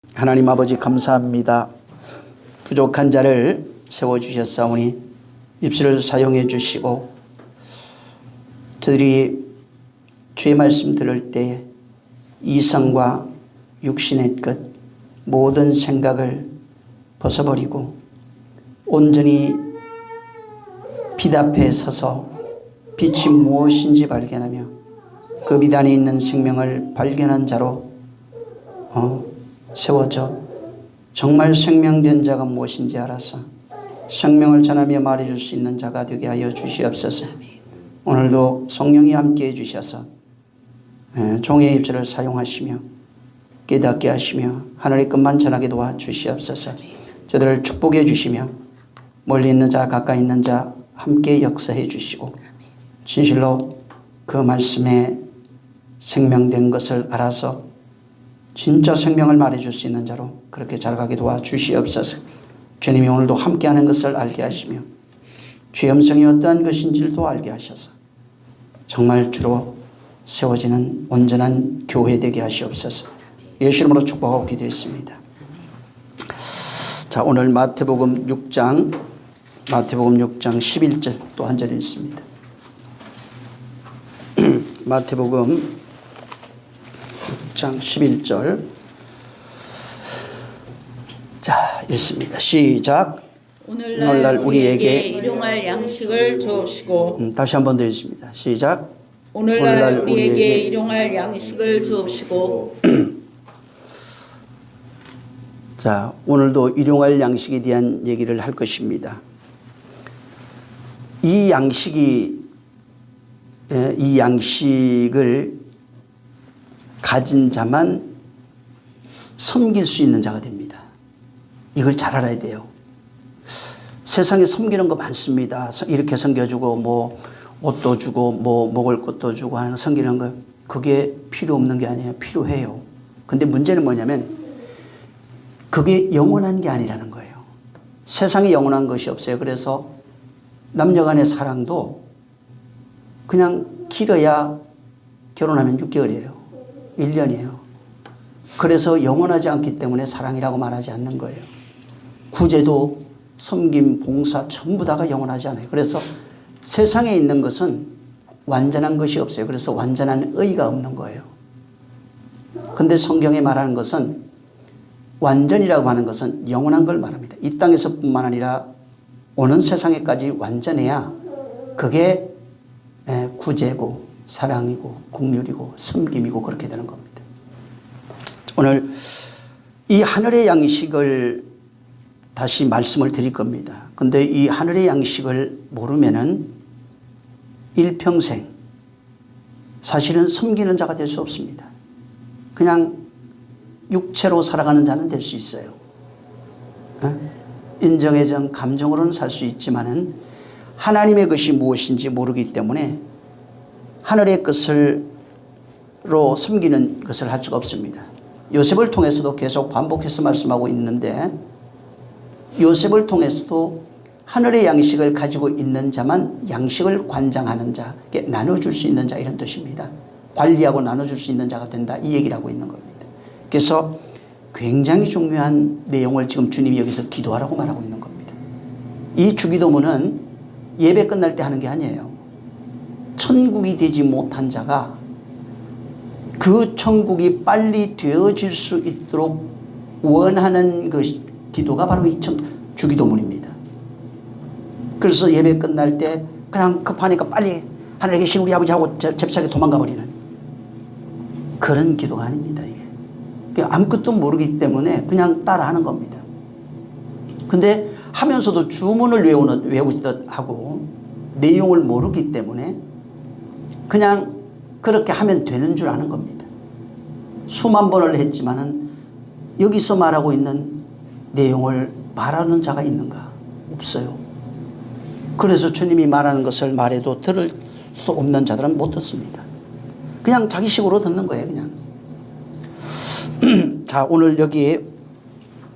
하나님 아버지 감사합니다. 부족한 자를 세워주셨사오니 입술을 사용해 주시고 저들이 주의 말씀 들을 때에 이성과 육신의 끝 모든 생각을 벗어버리고 온전히 빛 앞에 서서 빛이 무엇인지 발견하며 그 빛 안에 있는 생명을 발견한 자로 세워져 정말 생명된 자가 무엇인지 알아서 생명을 전하며 말해줄 수 있는 자가 되게 하여 주시옵소서. 오늘도 성령이 함께해 주셔서 종의 입술을 사용하시며 깨닫게 하시며 하늘의 끝만 전하게 도와주시옵소서. 저들을 축복해 주시며 멀리 있는 자 가까이 있는 자 함께 역사해 주시고 진실로 그 말씀에 생명된 것을 알아서 진짜 생명을 말해줄 수 있는 자로 그렇게 자라가게 도와주시옵소서. 주님이 오늘도 함께하는 것을 알게 하시며 주의 음성이 어떠한 것인지를 또 알게 하셔서 정말 주로 세워지는 온전한 교회 되게 하시옵소서. 예수 이름으로 축복하고 기도했습니다. 자, 오늘 마태복음 6장 11절 또 한 절 읽습니다. 마태복음 6장 11절 자 읽습니다. 시작. 오늘날 우리에게 일용할 양식을 주옵시고 다시 한 번 더 읽습니다. 시작. 오늘날 우리에게 일용할 양식을 주옵시고 자, 오늘도 일용할 양식에 대한 얘기를 할 것입니다. 이 양식을 가진 자만 섬길 수 있는 자가 됩니다. 이걸 잘 알아야 돼요. 세상에 섬기는 거 많습니다. 이렇게 섬겨주고 뭐 옷도 주고 뭐 먹을 것도 주고 하는 섬기는 거 그게 필요 없는 게 아니에요. 필요해요. 근데 문제는 뭐냐면 그게 영원한 게 아니라는 거예요. 세상에 영원한 것이 없어요. 그래서 남녀 간의 사랑도 그냥 길어야 결혼하면 6개월이에요. 1년이에요. 그래서 영원하지 않기 때문에 사랑이라고 말하지 않는 거예요. 구제도 섬김, 봉사 전부 다가 영원하지 않아요. 그래서 세상에 있는 것은 완전한 것이 없어요. 그래서 완전한 의가 없는 거예요. 근데 성경에 말하는 것은 완전이라고 하는 것은 영원한 걸 말합니다. 이 땅에서뿐만 아니라 오는 세상에까지 완전해야 그게 구제고 사랑이고 긍휼이고 섬김이고 그렇게 되는 겁니다. 오늘 이 하늘의 양식을 다시 말씀을 드릴 겁니다. 근데 이 하늘의 양식을 모르면은 일평생 사실은 섬기는 자가 될 수 없습니다. 그냥 육체로 살아가는 자는 될 수 있어요. 인정의 정, 감정으로는 살 수 있지만은 하나님의 것이 무엇인지 모르기 때문에 하늘의 것으로 섬기는 것을 할 수가 없습니다. 요셉을 통해서도 계속 반복해서 말씀하고 있는데 요셉을 통해서도 하늘의 양식을 가지고 있는 자만 양식을 관장하는 자, 나눠줄 수 있는 자 이런 뜻입니다. 관리하고 나눠줄 수 있는 자가 된다 이 얘기를 하고 있는 겁니다. 그래서 굉장히 중요한 내용을 지금 주님이 여기서 기도하라고 말하고 있는 겁니다. 이 주기도문은 예배 끝날 때 하는 게 아니에요. 천국이 되지 못한 자가 그 천국이 빨리 되어질 수 있도록 원하는 그 기도가 바로 이 주기도문입니다. 그래서 예배 끝날 때 그냥 급하니까 빨리 하늘에 계신 우리 아버지하고 잽싸게 도망가 버리는 그런 기도가 아닙니다. 이게 아무것도 모르기 때문에 그냥 따라하는 겁니다. 근데 하면서도 주문을 외우듯 하고 내용을 모르기 때문에 그냥 그렇게 하면 되는 줄 아는 겁니다. 수만 번을 했지만은 여기서 말하고 있는 내용을 말하는 자가 있는가? 없어요. 그래서 주님이 말하는 것을 말해도 들을 수 없는 자들은 못 듣습니다. 그냥 자기 식으로 듣는 거예요, 그냥. 자, 오늘 여기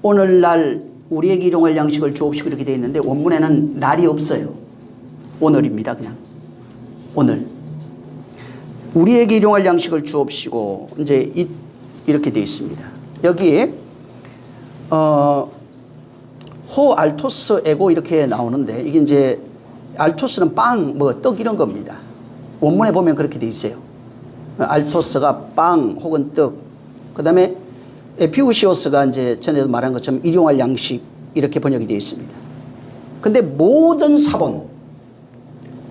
오늘날 우리에게 일용할 양식을 주옵시고 이렇게 되어 있는데 원문에는 날이 없어요. 오늘입니다, 그냥. 오늘. 우리에게 일용할 양식을 주옵시고 이제 이렇게 되어 있습니다. 여기에 호 알토스 에고 이렇게 나오는데 이게 이제 알토스는 빵, 뭐 떡 이런 겁니다. 원문에 보면 그렇게 돼 있어요. 알토스가 빵 혹은 떡. 그다음에 에피우시오스가 이제 전에도 말한 것처럼 일용할 양식 이렇게 번역이 되어 있습니다. 근데 모든 사본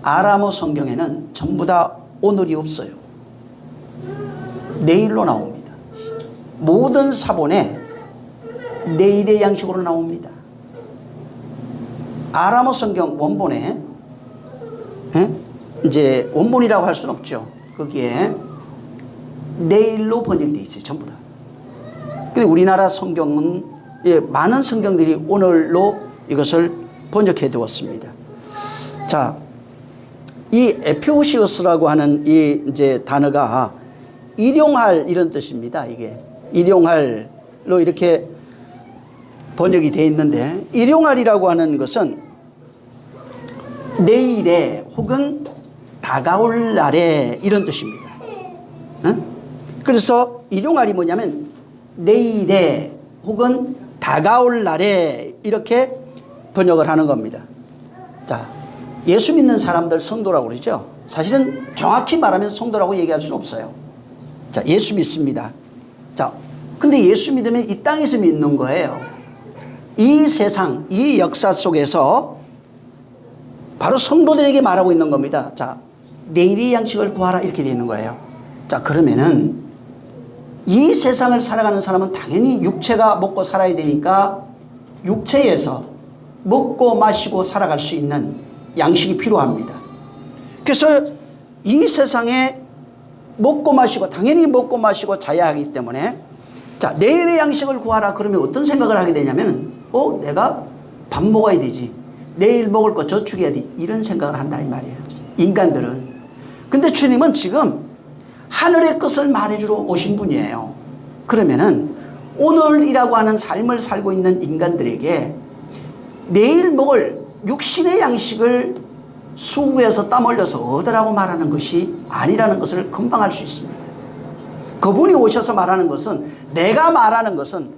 아람어 성경에는 전부 다 오늘이 없어요. 내일로 나옵니다. 모든 사본에 내일의 양식으로 나옵니다. 아람어 성경 원본에 이제 원본이라고 할 수는 없죠. 거기에 내일로 번역이 되어 있어요. 전부 다. 근데 우리나라 성경은 많은 성경들이 오늘로 이것을 번역해 두었습니다. 자, 이 에피오시우스라고 하는 이 이제 단어가 일용할 이런 뜻입니다. 이게 일용할로 이렇게 번역이 되어 있는데 일용할이라고 하는 것은 내일에 혹은 다가올 날에 이런 뜻입니다. 그래서 일용할이 뭐냐면 내일에 혹은 다가올 날에 이렇게 번역을 하는 겁니다. 자, 예수 믿는 사람들 성도라고 그러죠. 사실은 정확히 말하면 성도라고 얘기할 수는 없어요. 자, 예수 믿습니다. 자, 근데 예수 믿으면 이 땅에서 믿는 거예요. 이 세상, 이 역사 속에서 바로 성도들에게 말하고 있는 겁니다. 자, 내일의 양식을 구하라 이렇게 되어 있는 거예요. 자, 그러면은 이 세상을 살아가는 사람은 당연히 육체가 먹고 살아야 되니까 육체에서 먹고 마시고 살아갈 수 있는 양식이 필요합니다. 그래서 이 세상에 먹고 마시고 당연히 먹고 마시고 자야 하기 때문에 자, 내일의 양식을 구하라 그러면 어떤 생각을 하게 되냐면 내가 밥 먹어야 되지. 내일 먹을 거 저축해야 돼. 이런 생각을 한다 이 말이에요. 인간들은. 근데 주님은 지금 하늘의 것을 말해주러 오신 분이에요. 그러면은 오늘이라고 하는 삶을 살고 있는 인간들에게 내일 먹을 육신의 양식을 수구에서 땀 흘려서 얻으라고 말하는 것이 아니라는 것을 금방 알 수 있습니다. 그분이 오셔서 말하는 것은 내가 말하는 것은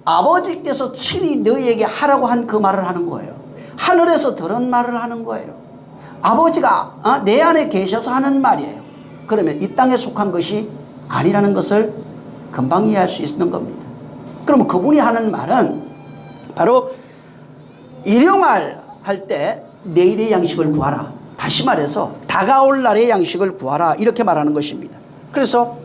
아버지께서 친히 너희에게 하라고 한 그 말을 하는 거예요. 하늘에서 들은 말을 하는 거예요. 아버지가 내 안에 계셔서 하는 말이에요. 그러면 이 땅에 속한 것이 아니라는 것을 금방 이해할 수 있는 겁니다. 그러면 그분이 하는 말은 바로 일용할 할 때 내일의 양식을 구하라. 다시 말해서 다가올 날의 양식을 구하라. 이렇게 말하는 것입니다. 그래서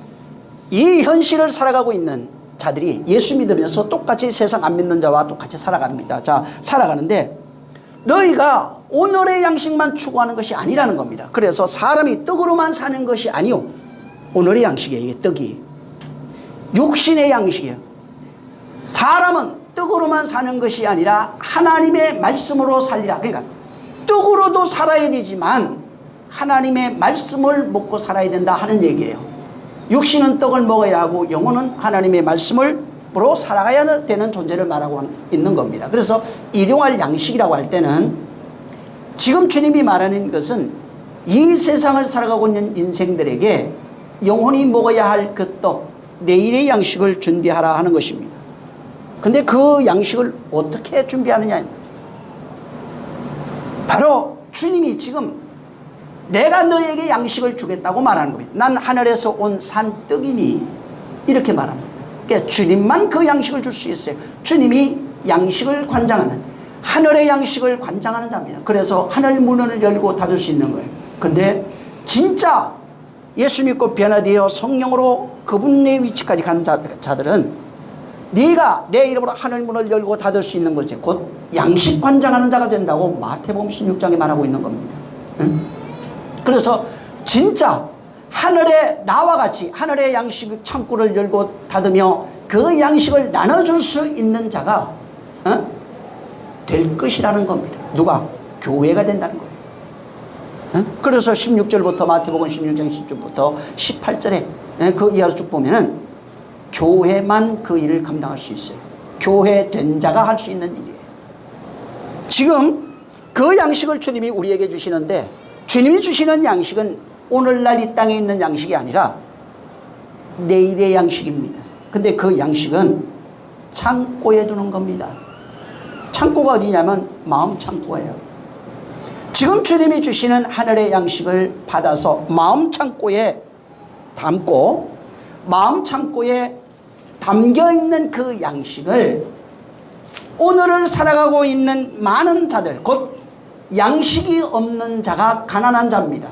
이 현실을 살아가고 있는 자들이 예수 믿으면서 똑같이 세상 안 믿는 자와 똑같이 살아갑니다. 자, 살아가는데 너희가 오늘의 양식만 추구하는 것이 아니라는 겁니다. 그래서 사람이 떡으로만 사는 것이 아니요. 오늘의 양식이에요. 이게 떡이. 육신의 양식이에요. 사람은 떡으로만 사는 것이 아니라 하나님의 말씀으로 살리라. 그러니까 떡으로도 살아야 되지만 하나님의 말씀을 먹고 살아야 된다 하는 얘기예요. 육신은 떡을 먹어야 하고 영혼은 하나님의 말씀으로 살아가야 되는 존재를 말하고 있는 겁니다. 그래서 일용할 양식이라고 할 때는 지금 주님이 말하는 것은 이 세상을 살아가고 있는 인생들에게 영혼이 먹어야 할 그 떡, 내일의 양식을 준비하라 하는 것입니다. 근데 그 양식을 어떻게 준비하느냐? 바로 주님이 지금 내가 너에게 양식을 주겠다고 말하는 겁니다. 난 하늘에서 온 산떡이니 이렇게 말합니다. 그러니까 주님만 그 양식을 줄 수 있어요. 주님이 양식을 관장하는, 하늘의 양식을 관장하는 자입니다. 그래서 하늘 문을 열고 닫을 수 있는 거예요. 근데 진짜 예수 믿고 변화되어 성령으로 그분의 위치까지 간 자들은 네가 내 이름으로 하늘 문을 열고 닫을 수 있는 거지. 곧 양식 관장하는 자가 된다고 마태복음 16장에 말하고 있는 겁니다. 응? 그래서 진짜 하늘에 나와 같이 하늘의 양식 창구를 열고 닫으며 그 양식을 나눠줄 수 있는 자가 될 것이라는 겁니다. 누가? 교회가 된다는 거예요. 그래서 16절부터 마태복음 16장 10절부터 18절에 그 이하로 쭉 보면은 교회만 그 일을 감당할 수 있어요. 교회 된 자가 할 수 있는 일이에요. 지금 그 양식을 주님이 우리에게 주시는데 주님이 주시는 양식은 오늘날 이 땅에 있는 양식이 아니라 내일의 양식입니다. 근데 그 양식은 창고에 두는 겁니다. 창고가 어디냐면 마음 창고예요. 지금 주님이 주시는 하늘의 양식을 받아서 마음 창고에 담고 마음 창고에 담겨있는 그 양식을 오늘을 살아가고 있는 많은 자들, 곧 양식이 없는 자가 가난한 자입니다.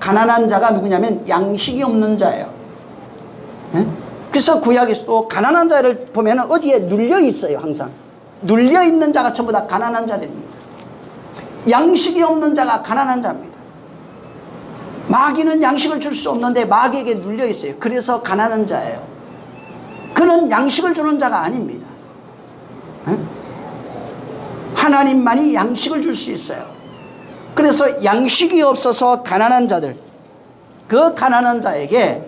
가난한 자가 누구냐면 양식이 없는 자예요. 네? 그래서 구약에서도 가난한 자를 보면 어디에 눌려 있어요. 항상 눌려 있는 자가 전부 다 가난한 자들입니다. 양식이 없는 자가 가난한 자입니다. 마귀는 양식을 줄 수 없는데 마귀에게 눌려 있어요. 그래서 가난한 자예요. 그는 양식을 주는 자가 아닙니다. 네? 하나님만이 양식을 줄 수 있어요. 그래서 양식이 없어서 가난한 자들, 그 가난한 자에게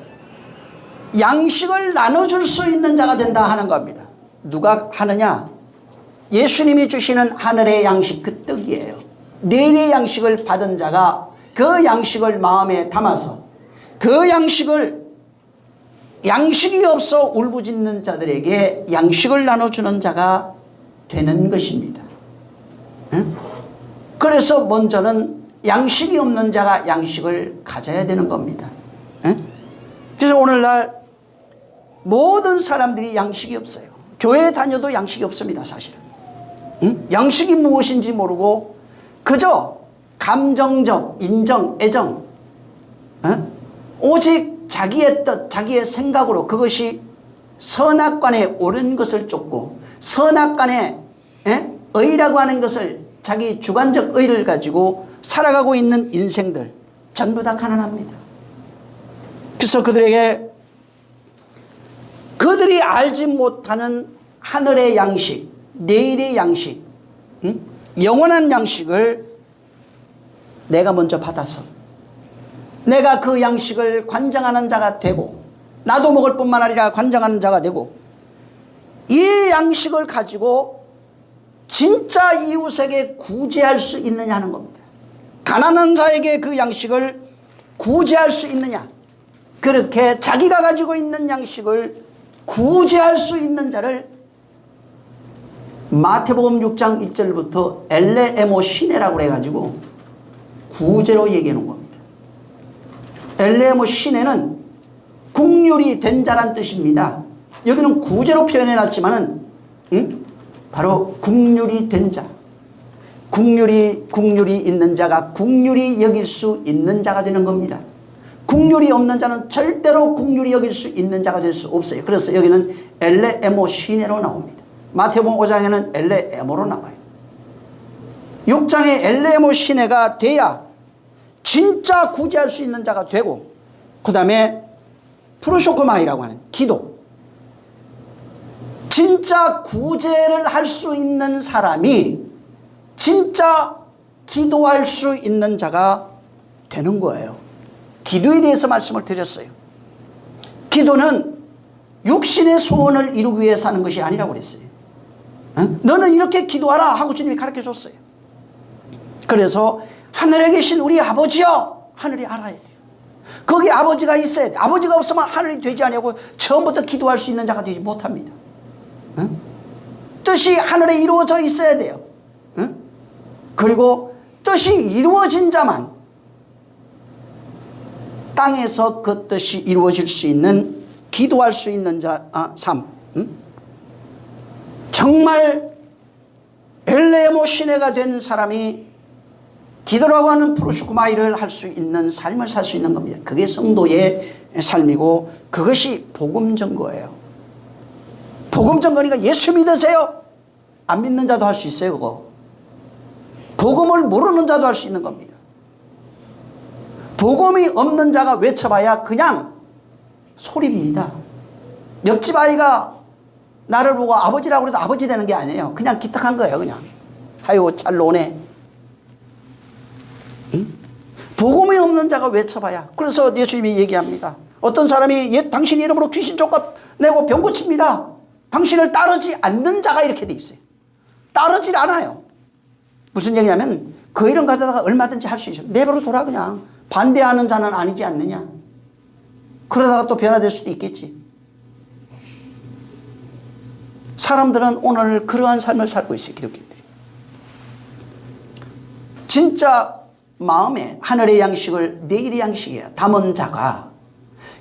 양식을 나눠줄 수 있는 자가 된다 하는 겁니다. 누가 하느냐? 예수님이 주시는 하늘의 양식, 그 떡이에요. 내일의 양식을 받은 자가 그 양식을 마음에 담아서 그 양식을 양식이 없어 울부짖는 자들에게 양식을 나눠주는 자가 되는 것입니다. 응? 그래서 먼저는 양식이 없는 자가 양식을 가져야 되는 겁니다. 응? 그래서 오늘날 모든 사람들이 양식이 없어요. 교회 다녀도 양식이 없습니다. 사실은. 응? 양식이 무엇인지 모르고 그저 감정적 인정, 애정, 오직 자기의 뜻, 자기의 생각으로 그것이 선악관에 옳은 것을 쫓고 선악관에 의라고 하는 것을 자기 주관적 의를 가지고 살아가고 있는 인생들 전부 다 가난합니다. 그래서 그들에게 그들이 알지 못하는 하늘의 양식, 내일의 양식, 영원한 양식을 내가 먼저 받아서 내가 그 양식을 관장하는 자가 되고 나도 먹을 뿐만 아니라 관장하는 자가 되고 이 양식을 가지고 진짜 이웃에게 구제할 수 있느냐 하는 겁니다. 가난한 자에게 그 양식을 구제할 수 있느냐, 그렇게 자기가 가지고 있는 양식을 구제할 수 있는 자를 마태복음 6장 1절부터 엘레에모 시내라고 해가지고 구제로 얘기하는 겁니다. 엘레에모 시내는 국률이 된 자란 뜻입니다. 여기는 구제로 표현해놨지만은 바로 국률이 된 자, 국률이 있는 자가 국률이 여길 수 있는 자가 되는 겁니다. 국률이 없는 자는 절대로 국률이 여길 수 있는 자가 될 수 없어요. 그래서 여기는 엘레에모 시내로 나옵니다. 마태복음 5장에는 엘레에모로 나와요. 6장에 엘레에모 시내가 돼야 진짜 구제할 수 있는 자가 되고, 그 다음에 프로쇼코마이라고 하는 기도, 진짜 구제를 할 수 있는 사람이 진짜 기도할 수 있는 자가 되는 거예요. 기도에 대해서 말씀을 드렸어요. 기도는 육신의 소원을 이루기 위해서 하는 것이 아니라고 그랬어요. 너는 이렇게 기도하라 하고 주님이 가르쳐 줬어요. 그래서 하늘에 계신 우리 아버지여, 하늘이 알아야 돼요. 거기 아버지가 있어야 돼. 아버지가 없으면 하늘이 되지 않냐고 처음부터 기도할 수 있는 자가 되지 못합니다. 뜻이 하늘에 이루어져 있어야 돼요. 그리고 뜻이 이루어진 자만 땅에서 그 뜻이 이루어질 수 있는, 기도할 수 있는 삶. 정말 엘레모 시내가 된 사람이 기도라고 하는 프로슈쿠마이를 할 수 있는 삶을 살 수 있는 겁니다. 그게 성도의 삶이고 그것이 복음 전거예요. 복음 전거니까 예수 믿으세요. 안 믿는 자도 할 수 있어요. 그거. 복음을 모르는 자도 할 수 있는 겁니다. 복음이 없는 자가 외쳐봐야 그냥 소리입니다. 옆집 아이가 나를 보고 아버지라고 해도 아버지 되는 게 아니에요. 그냥 기특한 거예요. 그냥 아이고 잘 노네. 복음이 없는 자가 외쳐봐야. 그래서 예수님이 얘기합니다. 어떤 사람이 당신 이름으로 귀신 쫓아내고 병 고칩니다. 당신을 따르지 않는 자가 이렇게 돼 있어요. 따르질 않아요. 무슨 얘기냐면 그 이름 가져다가 얼마든지 할 수 있어요. 내버려 둬라 그냥. 반대하는 자는 아니지 않느냐. 그러다가 또 변화될 수도 있겠지. 사람들은 오늘 그러한 삶을 살고 있어요. 기독교인들이. 진짜 마음에 하늘의 양식을 내일의 양식이에요. 담은 자가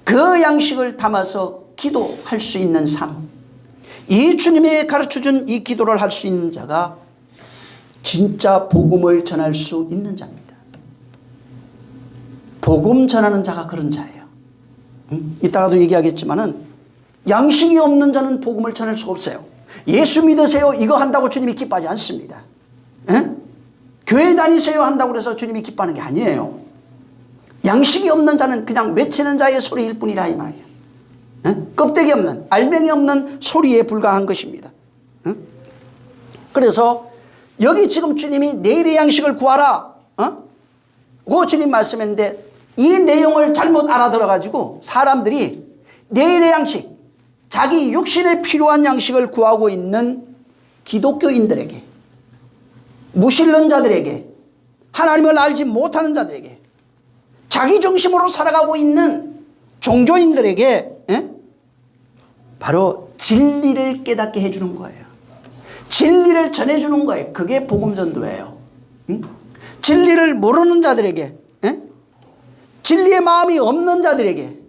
그 양식을 담아서 기도할 수 있는 삶, 이 주님이 가르쳐준 이 기도를 할 수 있는 자가 진짜 복음을 전할 수 있는 자입니다. 복음 전하는 자가 그런 자예요. 이따가도 얘기하겠지만은 양식이 없는 자는 복음을 전할 수가 없어요. 예수 믿으세요 이거 한다고 주님이 기뻐하지 않습니다. 교회 다니세요 한다고 해서 주님이 기뻐하는 게 아니에요. 양식이 없는 자는 그냥 외치는 자의 소리일 뿐이라 이 말이에요. 껍데기 없는, 알맹이 없는 소리에 불과한 것입니다. 그래서 여기 지금 주님이 내일의 양식을 구하라, 그 주님 말씀했는데 이 내용을 잘못 알아들어가지고 사람들이 내일의 양식, 자기 육신에 필요한 양식을 구하고 있는 기독교인들에게, 무신론자들에게, 하나님을 알지 못하는 자들에게, 자기 중심으로 살아가고 있는 종교인들에게 바로 진리를 깨닫게 해주는 거예요. 진리를 전해주는 거예요. 그게 복음전도예요. 진리를 모르는 자들에게, 진리의 마음이 없는 자들에게,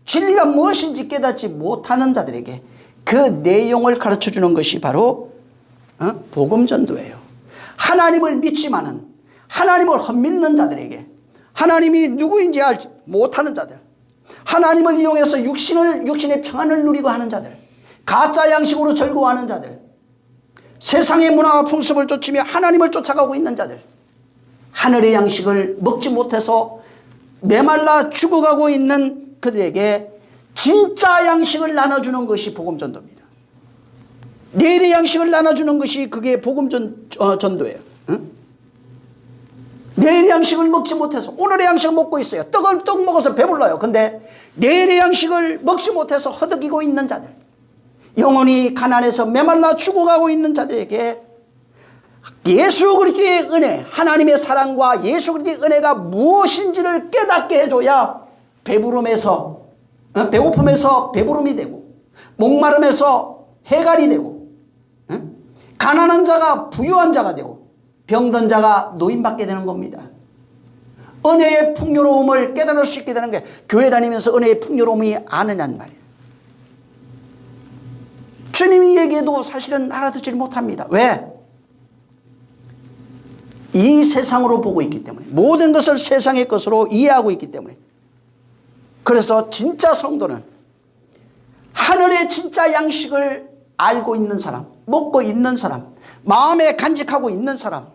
진리가 무엇인지 깨닫지 못하는 자들에게 그 내용을 가르쳐주는 것이 바로 복음전도예요. 하나님을 믿지만은 하나님을 헛믿는 자들에게, 하나님이 누구인지 알지 못하는 자들, 하나님을 이용해서 육신의 평안을 누리고 하는 자들, 가짜 양식으로 절거하는 자들, 세상의 문화와 풍습을 쫓으며 하나님을 쫓아가고 있는 자들, 하늘의 양식을 먹지 못해서 메말라 죽어가고 있는 그들에게 진짜 양식을 나눠주는 것이 복음전도입니다. 내일의 양식을 나눠주는 것이 그게 복음전도예요. 내일의 양식을 먹지 못해서 오늘의 양식을 먹고 있어요. 떡 먹어서 배불러요. 근데 내일의 양식을 먹지 못해서 허덕이고 있는 자들, 영혼이 가난해서 메말라 죽어가고 있는 자들에게 예수 그리스도의 은혜, 하나님의 사랑과 예수 그리스도의 은혜가 무엇인지를 깨닫게 해줘야 배부름에서, 배고픔에서 배부름이 되고, 목마름에서 해갈이 되고, 가난한 자가 부유한 자가 되고, 병든 자가 노인받게 되는 겁니다. 은혜의 풍요로움을 깨달을 수 있게 되는 게 교회 다니면서 은혜의 풍요로움이 아느냐는 말이에요. 주님이 얘기해도 사실은 알아듣지 못합니다. 왜? 이 세상으로 보고 있기 때문에, 모든 것을 세상의 것으로 이해하고 있기 때문에. 그래서 진짜 성도는 하늘의 진짜 양식을 알고 있는 사람, 먹고 있는 사람, 마음에 간직하고 있는 사람,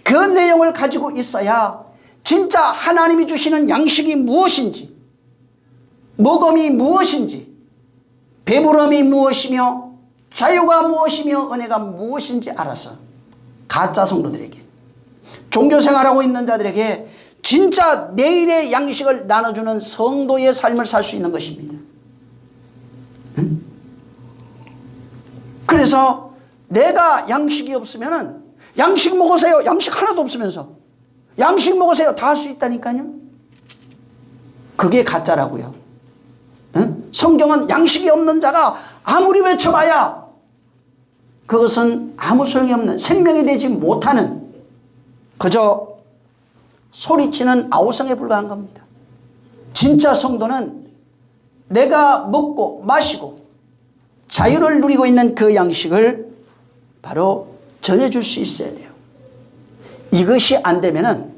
그 내용을 가지고 있어야 진짜 하나님이 주시는 양식이 무엇인지, 먹음이 무엇인지, 배부름이 무엇이며 자유가 무엇이며 은혜가 무엇인지 알아서 가짜 성도들에게, 종교생활하고 있는 자들에게 진짜 내일의 양식을 나눠주는 성도의 삶을 살 수 있는 것입니다. 그래서 내가 양식이 없으면은 양식 먹으세요. 양식 하나도 없으면서 양식 먹으세요. 다 할 수 있다니까요. 그게 가짜라고요. 성경은 양식이 없는 자가 아무리 외쳐봐야 그것은 아무 소용이 없는, 생명이 되지 못하는, 그저 소리치는 아우성에 불과한 겁니다. 진짜 성도는 내가 먹고 마시고 자유를 누리고 있는 그 양식을 바로 전해줄 수 있어야 돼요. 이것이 안 되면은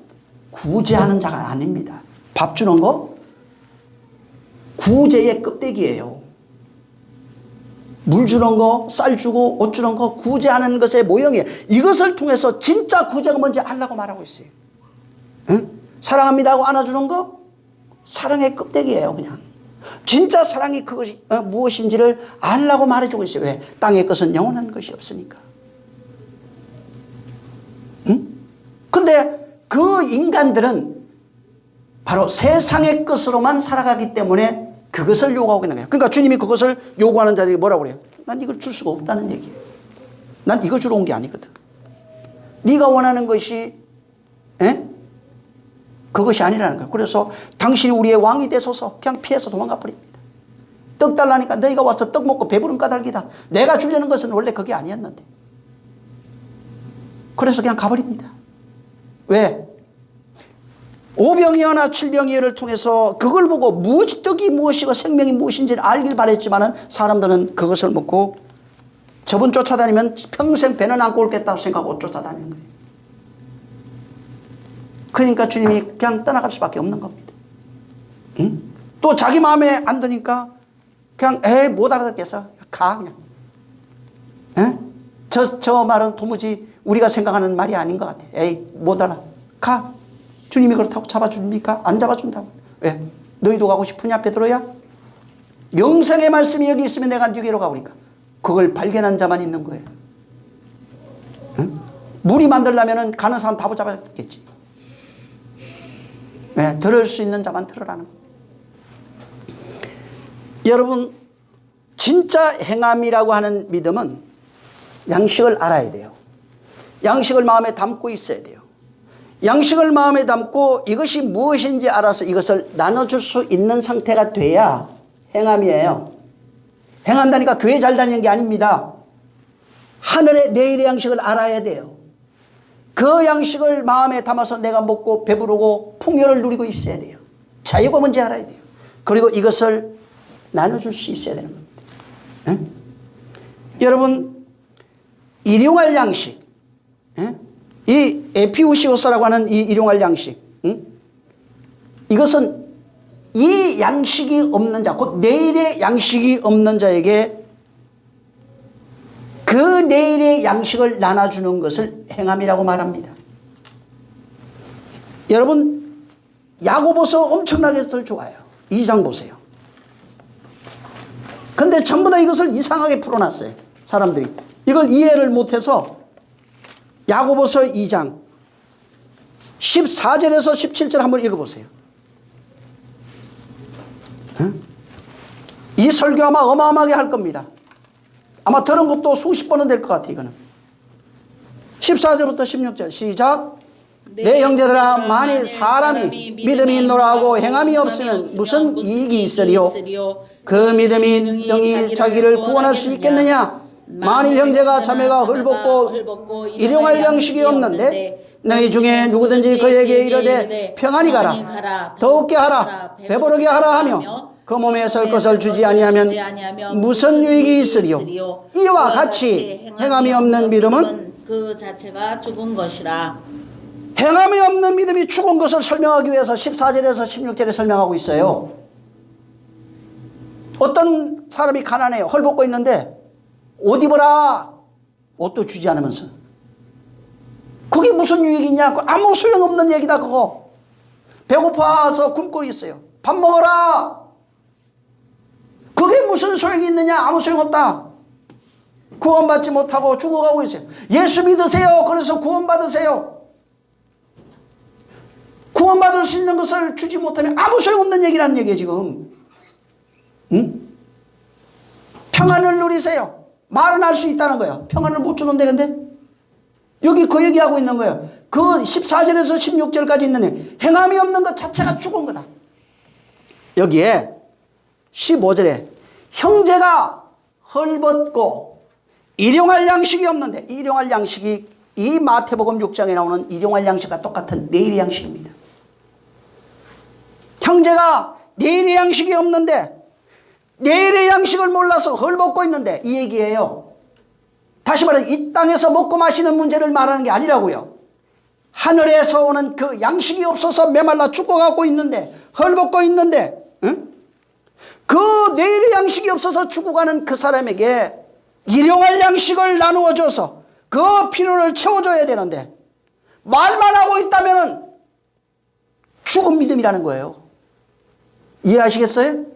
구제하는 자가 아닙니다. 밥 주는 거 구제의 껍데기예요. 물 주는 거, 쌀 주고 옷 주는 거 구제하는 것의 모형이에요. 이것을 통해서 진짜 구제가 뭔지 알라고 말하고 있어요. 사랑합니다 하고 안아주는 거 사랑의 껍데기예요. 그냥 진짜 사랑이 그것이 무엇인지를 알라고 말해주고 있어요. 왜? 땅의 것은 영원한 것이 없으니까. 근데 그 인간들은 바로 세상의 것으로만 살아가기 때문에 그것을 요구하고 있는 거예요. 그러니까 주님이 그것을 요구하는 자들이 뭐라고 그래요? 난 이걸 줄 수가 없다는 얘기예요. 난 이거 주러 온 게 아니거든. 네가 원하는 것이 그것이 아니라는 거예요. 그래서 당신이 우리의 왕이 되소서, 그냥 피해서 도망가 버립니다. 떡 달라니까 너희가 와서 떡 먹고 배부른 까닭이다. 내가 주려는 것은 원래 그게 아니었는데. 그래서 그냥 가버립니다. 왜? 오병이어나 칠병이어를 통해서 그걸 보고 떡이 무엇이고 생명이 무엇인지를 알길 바랬지만은 사람들은 그것을 먹고 저분 쫓아다니면 평생 배는 안고 올겠다고 생각하고 쫓아다니는 거예요. 그러니까 주님이 그냥 떠나갈 수밖에 없는 겁니다. 응? 또 자기 마음에 안 드니까 그냥 못 알아듣겠어. 가 그냥. 에? 저 말은 도무지 우리가 생각하는 말이 아닌 것 같아. 못 알아. 가. 주님이 그렇다고 잡아줍니까? 안 잡아준다고. 왜? 너희도 가고 싶으냐 베드로야? 영생의 말씀이 여기 있으면 내가 네게로 가오니까. 그걸 발견한 자만 있는 거예요. 응? 물이 만들려면 가는 사람 다 붙잡았겠지. 네, 들을 수 있는 자만 들으라는 거예요. 여러분, 진짜 행함이라고 하는 믿음은 양식을 알아야 돼요. 양식을 마음에 담고 있어야 돼요. 양식을 마음에 담고 이것이 무엇인지 알아서 이것을 나눠줄 수 있는 상태가 돼야 행함이에요. 행한다니까 교회 잘 다니는 게 아닙니다. 하늘의 내일의 양식을 알아야 돼요. 그 양식을 마음에 담아서 내가 먹고 배부르고 풍요를 누리고 있어야 돼요. 자유가 뭔지 알아야 돼요. 그리고 이것을 나눠줄 수 있어야 되는 겁니다. 응? 여러분, 일용할 양식, 응? 이 에피우시오스라고 하는 이 일용할 양식, 응? 이것은 이 양식이 없는 자, 곧 내일의 양식이 없는 자에게 그 내일의 양식을 나눠주는 것을 행함이라고 말합니다. 여러분, 야고보서 엄청나게들 좋아요. 2장 보세요. 근데 전부 다 이것을 이상하게 풀어놨어요. 사람들이. 이걸 이해를 못해서 야고보서 2장 14절에서 17절 한번 읽어보세요. 이 설교 아마 어마어마하게 할 겁니다. 아마 들은 것도 수십 번은 될 것 같아요. 이거는 14절부터 16절 시작. 내 형제들아, 만일 사람이 믿음이 있노라 하고 행함이 없으면 무슨 이익이 있으리요? 그 믿음이 능히 자기를 구원할 수 있겠느냐? 만일 형제가 자매가 헐벗고 일용할 양식이 없는데 너희 중에 누구든지 그에게 이르되 평안히 가라, 더욱게 하라, 배부르게 하라 하며 그 몸에 설 것을 주지 아니하면 무슨 유익이 있으리요? 이와 같이 행함이 없는 믿음은 그 자체가 죽은 것이라. 행함이 없는 믿음이 죽은 것을 설명하기 위해서 14절에서 16절에 설명하고 있어요. 어떤 사람이 가난해요. 헐벗고 있는데 옷 입어라, 옷도 주지 않으면서. 그게 무슨 유익이 있냐? 아무 소용없는 얘기다 그거. 배고파서 굶고 있어요. 밥 먹어라. 그게 무슨 소용이 있느냐? 아무 소용없다. 구원받지 못하고 죽어가고 있어요. 예수 믿으세요. 그래서 구원받으세요. 구원받을 수 있는 것을 주지 못하면 아무 소용없는 얘기라는 얘기예요 지금. 응? 평안을 누리세요. 말은 할 수 있다는 거예요. 평안을 못 주는데 근데 여기 그 얘기하고 있는 거예요. 그 14절에서 16절까지 있는 행함이 없는 것 자체가 죽은 거다. 여기에 15절에 형제가 헐벗고 일용할 양식이 없는데, 일용할 양식이 이 마태복음 6장에 나오는 일용할 양식과 똑같은 내일의 양식입니다. 형제가 내일의 양식이 없는데 내일의 양식을 몰라서 헐벗고 있는데 이 얘기예요. 다시 말해 이 땅에서 먹고 마시는 문제를 말하는 게 아니라고요. 하늘에서 오는 그 양식이 없어서 메말라 죽어가고 있는데, 헐벗고 있는데, 응? 그 내일의 양식이 없어서 죽어가는 그 사람에게 일용할 양식을 나누어 줘서 그 필요를 채워줘야 되는데 말만 하고 있다면 죽은 믿음이라는 거예요. 이해하시겠어요?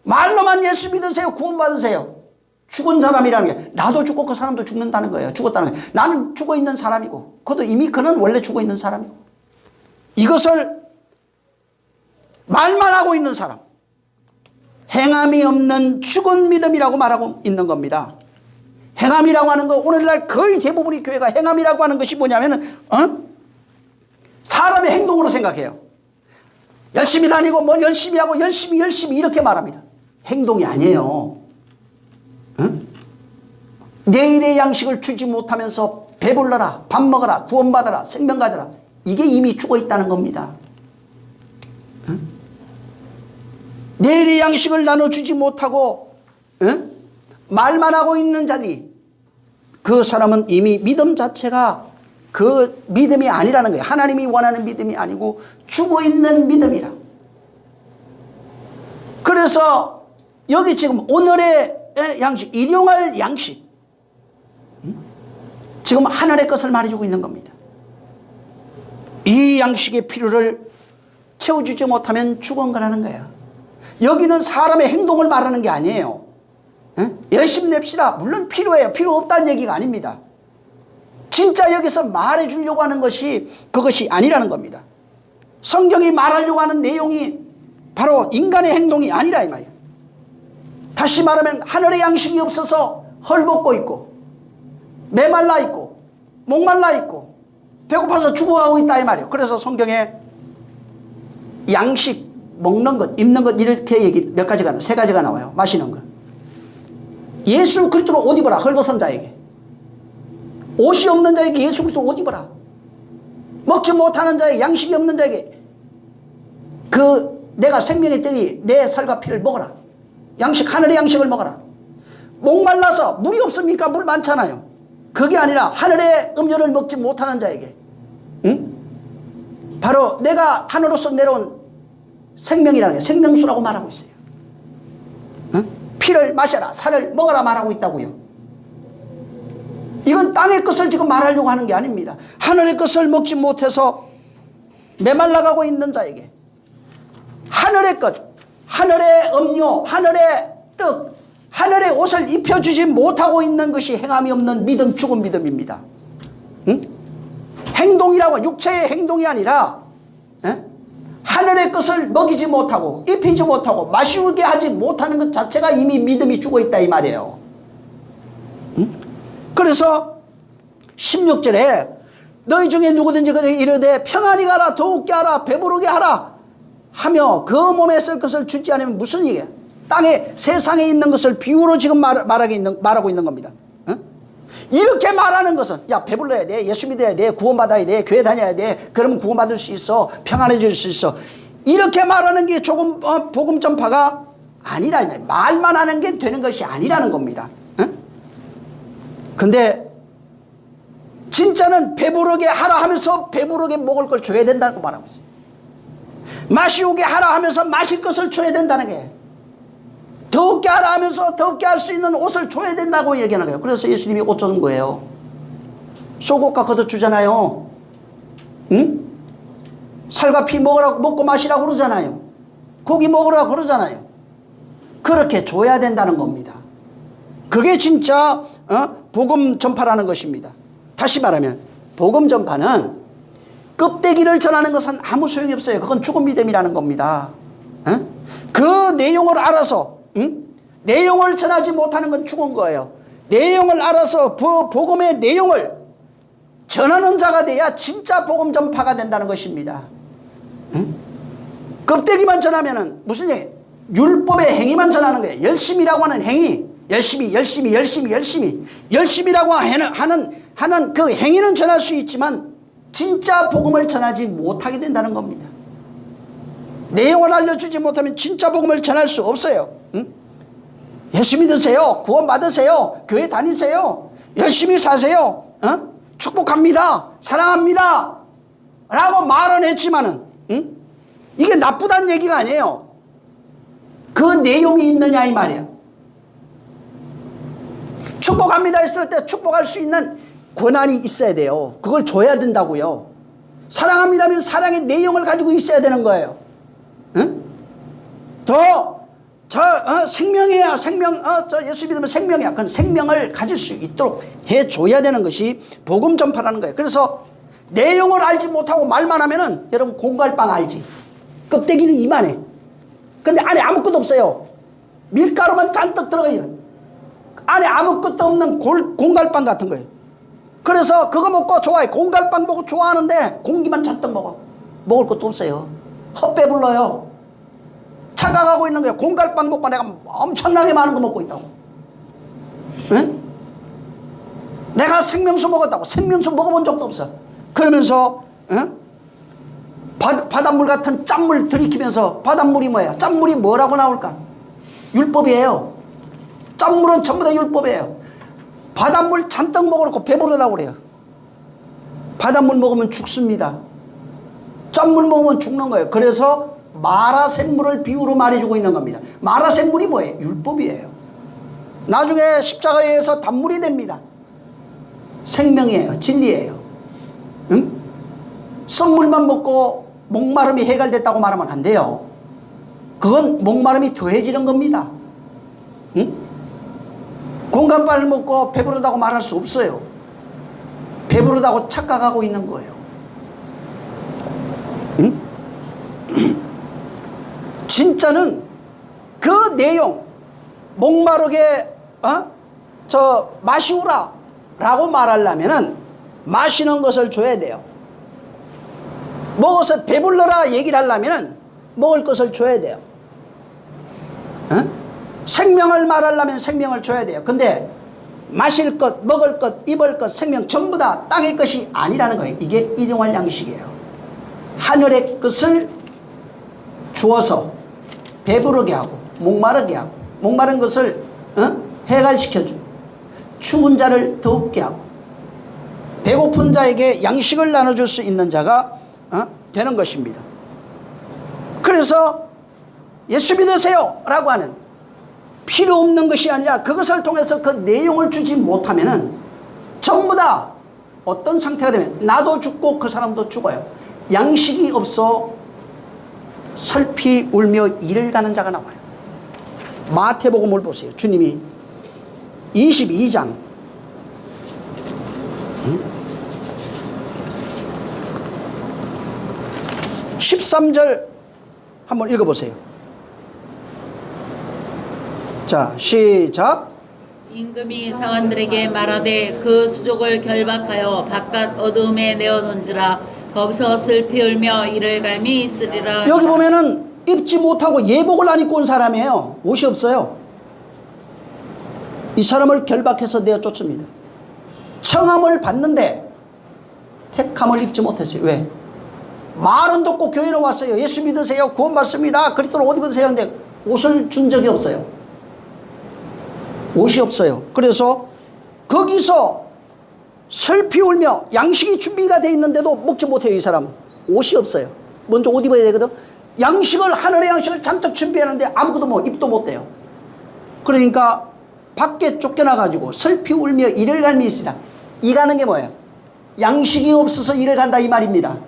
말로만 예수 믿으세요, 구원받으세요. 죽은 사람이라는 게 나도 죽고 그 사람도 죽는다는 거예요. 죽었다는 거예요. 나는 죽어있는 사람이고 그것도 이미 그는 원래 죽어있는 사람이고, 이것을 말만 하고 있는 사람, 행함이 없는 죽은 믿음이라고 말하고 있는 겁니다. 행함이라고 하는 거, 오늘날 거의 대부분의 교회가 행함이라고 하는 것이 뭐냐면 사람의 행동으로 생각해요. 열심히 다니고 뭘 열심히 하고 열심히 이렇게 말합니다. 행동이 아니에요. 응? 내일의 양식을 주지 못하면서 배불러라, 밥 먹어라, 구원받아라, 생명 가져라. 이게 이미 죽어 있다는 겁니다. 응? 내일의 양식을 나눠주지 못하고 응? 말만 하고 있는 자들이, 그 사람은 이미 믿음 자체가 그 믿음이 아니라는 거예요. 하나님이 원하는 믿음이 아니고 죽어 있는 믿음이라. 그래서 여기 지금 오늘의 양식, 일용할 양식, 지금 하늘의 것을 말해주고 있는 겁니다. 이 양식의 필요를 채워주지 못하면 죽은 거라는 거예요. 여기는 사람의 행동을 말하는 게 아니에요. 열심히 냅시다. 물론 필요해요. 필요 없다는 얘기가 아닙니다. 진짜 여기서 말해주려고 하는 것이 그것이 아니라는 겁니다. 성경이 말하려고 하는 내용이 바로 인간의 행동이 아니라 이 말이에요. 다시 말하면 하늘의 양식이 없어서 헐벗고 있고 메말라 있고 목말라 있고 배고파서 죽어가고 있다 이 말이에요. 그래서 성경에 양식, 먹는 것, 입는 것 이렇게 얘기 몇 가지가, 세 가지가 나와요. 마시는 것. 예수 그리스도로 옷 입어라. 헐벗은 자에게. 옷이 없는 자에게 예수 그리스도 옷 입어라. 먹지 못하는 자에게, 양식이 없는 자에게 내가 생명의 떡이 내 살과 피를 먹어라. 양식, 하늘의 양식을 먹어라. 목말라서 물이 없습니까? 물 많잖아요. 그게 아니라 하늘의 음료를 먹지 못하는 자에게, 응? 바로 내가 하늘로서 내려온 생명이라는 게 생명수라고 말하고 있어요. 응? 피를 마셔라, 살을 먹어라 말하고 있다고요. 이건 땅의 것을 지금 말하려고 하는 게 아닙니다. 하늘의 것을 먹지 못해서 메말라가고 있는 자에게 하늘의 것, 하늘의 음료, 하늘의 떡, 하늘의 옷을 입혀주지 못하고 있는 것이 행함이 없는 믿음, 죽은 믿음입니다. 응? 행동이라고, 육체의 행동이 아니라 하늘의 것을 먹이지 못하고 입히지 못하고 마시게 하지 못하는 것 자체가 이미 믿음이 죽어 있다 이 말이에요. 응? 그래서 16절에 너희 중에 누구든지 이르되 평안히 가라, 더욱게 하라, 배부르게 하라 하며 그 몸에 쓸 것을 주지 않으면 무슨 얘기야? 땅에, 세상에 있는 것을 비유로 지금 말하고 있는 겁니다. 어? 이렇게 말하는 것은, 야, 배불러야 돼, 예수 믿어야 돼, 구원받아야 돼, 교회 다녀야 돼, 그러면 구원받을 수 있어, 평안해질 수 있어. 이렇게 말하는 게 조금 복음 전파가 아니라, 말만 하는 게 되는 것이 아니라는 겁니다. 어? 근데 진짜는 배부르게 하라 하면서 배부르게 먹을 걸 줘야 된다고 말하고 있어요. 마시우게 하라 하면서 마실 것을 줘야 된다는 게, 더욱게 하라 하면서 더욱게 할 수 있는 옷을 줘야 된다고 얘기하는 거예요. 그래서 예수님이 옷 주는 거예요. 속옷과 겉옷 주잖아요. 응? 살과 피 먹고 마시라고 그러잖아요. 고기 먹으라고 그러잖아요. 그렇게 줘야 된다는 겁니다. 그게 진짜 복음 전파라는 것입니다. 다시 말하면 복음 전파는 껍데기를 전하는 것은 아무 소용이 없어요. 그건 죽은 믿음이라는 겁니다. 그 내용을 알아서 내용을 전하지 못하는 건 죽은 거예요. 내용을 알아서 복음의 내용을 전하는 자가 돼야 진짜 복음 전파가 된다는 것입니다. 껍데기만 전하면은 무슨 얘기? 율법의 행위만 전하는 거예요. 열심이라고 하는 행위, 열심이라고 하는 그 행위는 전할 수 있지만 진짜 복음을 전하지 못하게 된다는 겁니다. 내용을 알려주지 못하면 진짜 복음을 전할 수 없어요. 예수 믿으세요, 구원 받으세요, 교회 다니세요, 열심히 사세요, 축복합니다, 사랑합니다 라고 말은 했지만은 이게 나쁘다는 얘기가 아니에요. 그 내용이 있느냐 이 말이에요. 축복합니다 했을 때 축복할 수 있는 권한이 있어야 돼요. 그걸 줘야 된다고요. 사랑합니다 하면 사랑의 내용을 가지고 있어야 되는 거예요. 생명이야, 예수 믿으면 생명이야. 그건 생명을 가질 수 있도록 해줘야 되는 것이 복음 전파라는 거예요. 그래서 내용을 알지 못하고 말만 하면은, 여러분 공갈빵 알지? 껍데기는 이만해. 근데 안에 아무것도 없어요. 밀가루만 잔뜩 들어가요. 안에 아무것도 없는 공갈빵 같은 거예요. 그래서 그거 먹고 좋아해. 공갈빵 먹고 좋아하는데 공기만 잔뜩 먹어. 먹을 것도 없어요. 헛배불러요. 착각하고 있는 거예요. 공갈빵 먹고 내가 엄청나게 많은 거 먹고 있다고. 네? 내가 생명수 먹었다고. 생명수 먹어본 적도 없어. 그러면서 바닷물 같은 짠물 들이키면서, 바닷물이 뭐예요? 짠물이 뭐라고 나올까? 율법이에요. 짠물은 전부 다 율법이에요. 바닷물 잔뜩 먹어놓고 배부르다고 그래요. 바닷물 먹으면 죽습니다. 짠물 먹으면 죽는 거예요. 그래서 마라샘물을 비유로 말해주고 있는 겁니다. 마라샘물이 뭐예요? 율법이에요. 나중에 십자가에서 단물이 됩니다. 생명이에요. 진리예요. 응? 썩물만 먹고 목마름이 해결됐다고 말하면 안 돼요. 그건 목마름이 더해지는 겁니다. 응? 공간발을 먹고 배부르다고 말할 수 없어요. 배부르다고 착각하고 있는 거예요. 응? 진짜는 그 내용, 목마르게 마시우라 라고 말하려면은 마시는 것을 줘야 돼요. 먹어서 배불러라 얘기를 하려면은 먹을 것을 줘야 돼요. 생명을 말하려면 생명을 줘야 돼요. 근데 마실 것, 먹을 것, 입을 것, 생명 전부 다 땅의 것이 아니라는 거예요. 이게 일용할 양식이에요. 하늘의 것을 주어서 배부르게 하고 목마르게 하고, 목마른 것을 해갈시켜주고, 추운 자를 더웁게 하고, 배고픈 자에게 양식을 나눠줄 수 있는 자가 되는 것입니다. 그래서 예수 믿으세요 라고 하는, 필요 없는 것이 아니라 그것을 통해서 그 내용을 주지 못하면은 전부 다 어떤 상태가 되면 나도 죽고 그 사람도 죽어요. 양식이 없어 슬피 울며 이를 가는 자가 나와요. 마태복음을 보세요. 주님이 22장 13절 한번 읽어보세요. 자, 시작. 임금이 사관들에게 말하되 그 수족을 결박하여 바깥 어두움에 내어놓은지라 거기서 슬피 울며 이를 갈미 있으리라. 여기 보면은 입지 못하고 예복을 안 입고 온 사람이에요. 옷이 없어요. 이 사람을 결박해서 내어 쫓습니다. 청함을 받는데 택함을 입지 못했어요. 왜? 말은 듣고 교회로 왔어요. 예수 믿으세요. 구원 받습니다. 그리스도로 옷 입으세요. 근데 옷을 준 적이 없어요. 옷이 없어요. 그래서 거기서 슬피 울며 양식이 준비가 돼 있는데도 먹지 못해요. 이 사람은 옷이 없어요. 먼저 옷 입어야 되거든. 양식을, 하늘의 양식을 잔뜩 준비하는데 아무것도 뭐 입도 못 대요. 그러니까 밖에 쫓겨나 가지고 슬피 울며 이를 갈미 있으라. 이 가는 게 뭐예요? 양식이 없어서 이를 간다 이 말입니다.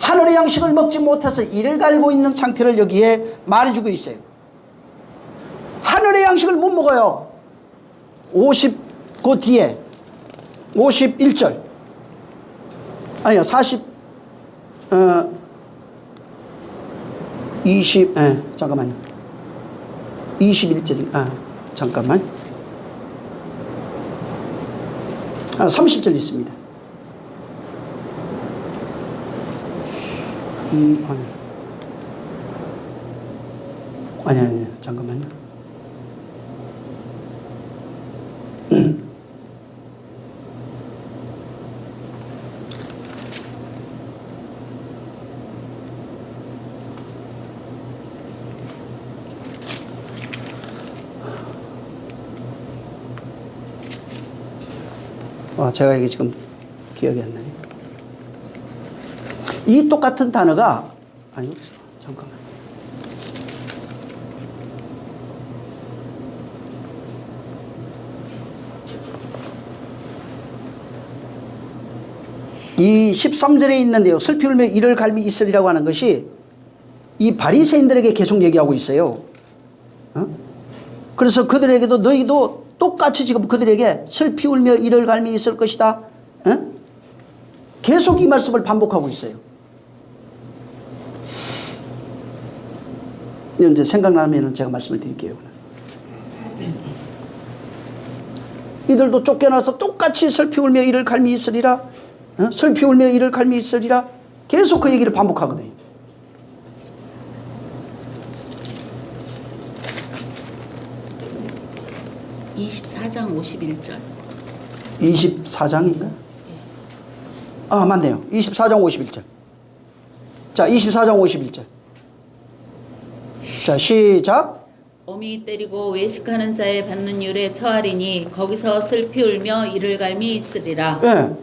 하늘의 양식을 먹지 못해서 이를 갈고 있는 상태를 여기에 말해주고 있어요. 하늘의 양식을 못 먹어요. 50 뒤에 51절 아니요 40 20 잠깐만요. 21절이 잠깐만 30절 있습니다. 아니 잠깐만요. 제가 이게 지금 기억이 안 나네. 이 똑같은 단어가 잠깐만. 이 13절에 있는데요. 슬피 울며 이를 갈미 있으리라고 하는 것이 이 바리새인들에게 계속 얘기하고 있어요. 그래서 그들에게도 너희도 똑같이 지금 그들에게 슬피 울며 이를 갈미 있을 것이다. 계속 이 말씀을 반복하고 있어요. 이제 생각나면 제가 말씀을 드릴게요. 이들도 쫓겨나서 똑같이 슬피 울며 이를 갈미 있으리라. 슬피 울며 이를 갈미 있으리라. 계속 그 얘기를 반복하거든요. 24장 51절. 24장인가요? 아, 맞네요. 24장 51절. 자, 24장 51절. 자, 시작. 어미 때리고 외식하는 자의 받는 율에 처하리니 거기서 슬피 울며 이를 갈미 있으리라. 예.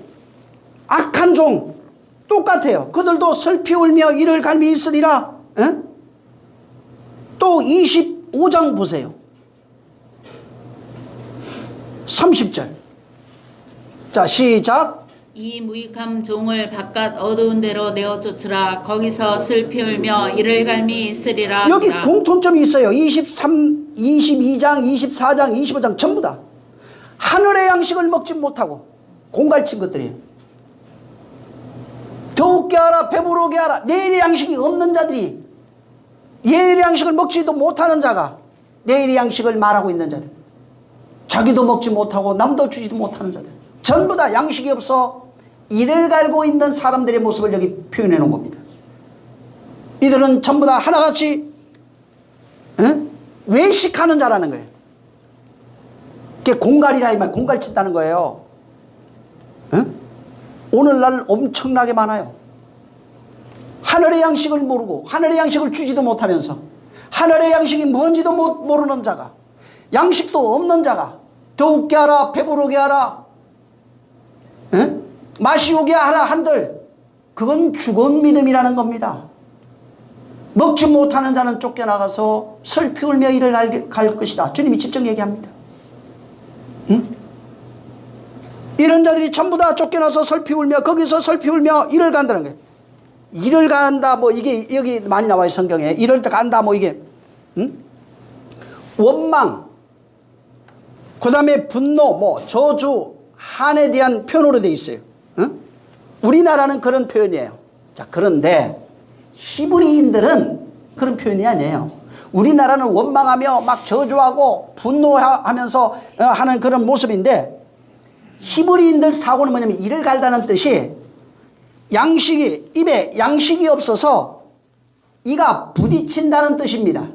악한 종 똑같아요. 그들도 슬피 울며 이를 갈미 있으리라. 예? 또 25장 보세요. 30절. 자, 시작. 이 무익함 종을 바깥 어두운 데로 내어 쫓으라. 거기서 슬피 울며 이를 갈미 있으리라. 여기 하니라. 공통점이 있어요. 23, 22장, 24장, 25장 전부 다 하늘의 양식을 먹지 못하고 공갈친 것들이에요. 더욱게 하라, 배부르게 하라. 내일의 양식이 없는 자들이, 내일의 양식을 먹지도 못하는 자가 내일의 양식을 말하고 있는 자들, 자기도 먹지 못하고 남도 주지도 못하는 자들, 전부 다 양식이 없어 이를 갈고 있는 사람들의 모습을 여기 표현해 놓은 겁니다. 이들은 전부 다 하나같이 외식하는 자라는 거예요. 그게 공갈이라 이 말, 공갈친다는 거예요. 오늘날 엄청나게 많아요. 하늘의 양식을 모르고 하늘의 양식을 주지도 못하면서 하늘의 양식이 뭔지도 모르는 자가, 양식도 없는 자가 더욱게 하라, 배부르게 하라, 마시오게 하라 한들, 그건 죽은 믿음이라는 겁니다. 먹지 못하는 자는 쫓겨나가서 슬피 울며 이를 갈 것이다. 주님이 직접 얘기합니다. 이런 자들이 전부 다 쫓겨나서 슬피 울며, 거기서 슬피 울며 이를 간다는 거예요. 이를 간다, 뭐 이게 여기 많이 나와요, 성경에. 이를 간다, 뭐 이게 원망, 그 다음에 분노, 뭐 저주, 한에 대한 표현으로 되어 있어요. 우리나라는 그런 표현이에요. 자, 그런데 히브리인들은 그런 표현이 아니에요. 우리나라는 원망하며 막 저주하고 분노하면서 하는 그런 모습인데, 히브리인들 사고는 뭐냐면 이를 갈다는 뜻이 양식이, 입에 양식이 없어서 이가 부딪힌다는 뜻입니다.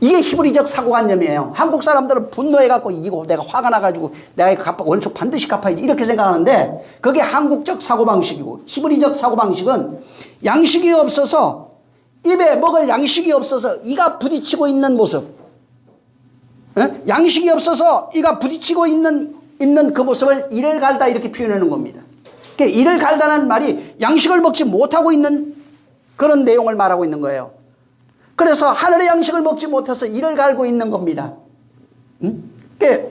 이게 히브리적 사고관념이에요. 한국 사람들은 분노해갖고 이기고 내가 화가 나가지고 내가 원수 반드시 갚아야지 이렇게 생각하는데, 그게 한국적 사고방식이고, 히브리적 사고방식은 양식이 없어서, 입에 먹을 양식이 없어서 이가 부딪히고 있는 모습, 양식이 없어서 이가 부딪히고 있는 그 모습을 이를 갈다 이렇게 표현하는 겁니다. 그러니까 이를 갈다는 말이 양식을 먹지 못하고 있는 그런 내용을 말하고 있는 거예요. 그래서 하늘의 양식을 먹지 못해서 이를 갈고 있는 겁니다. 그러니까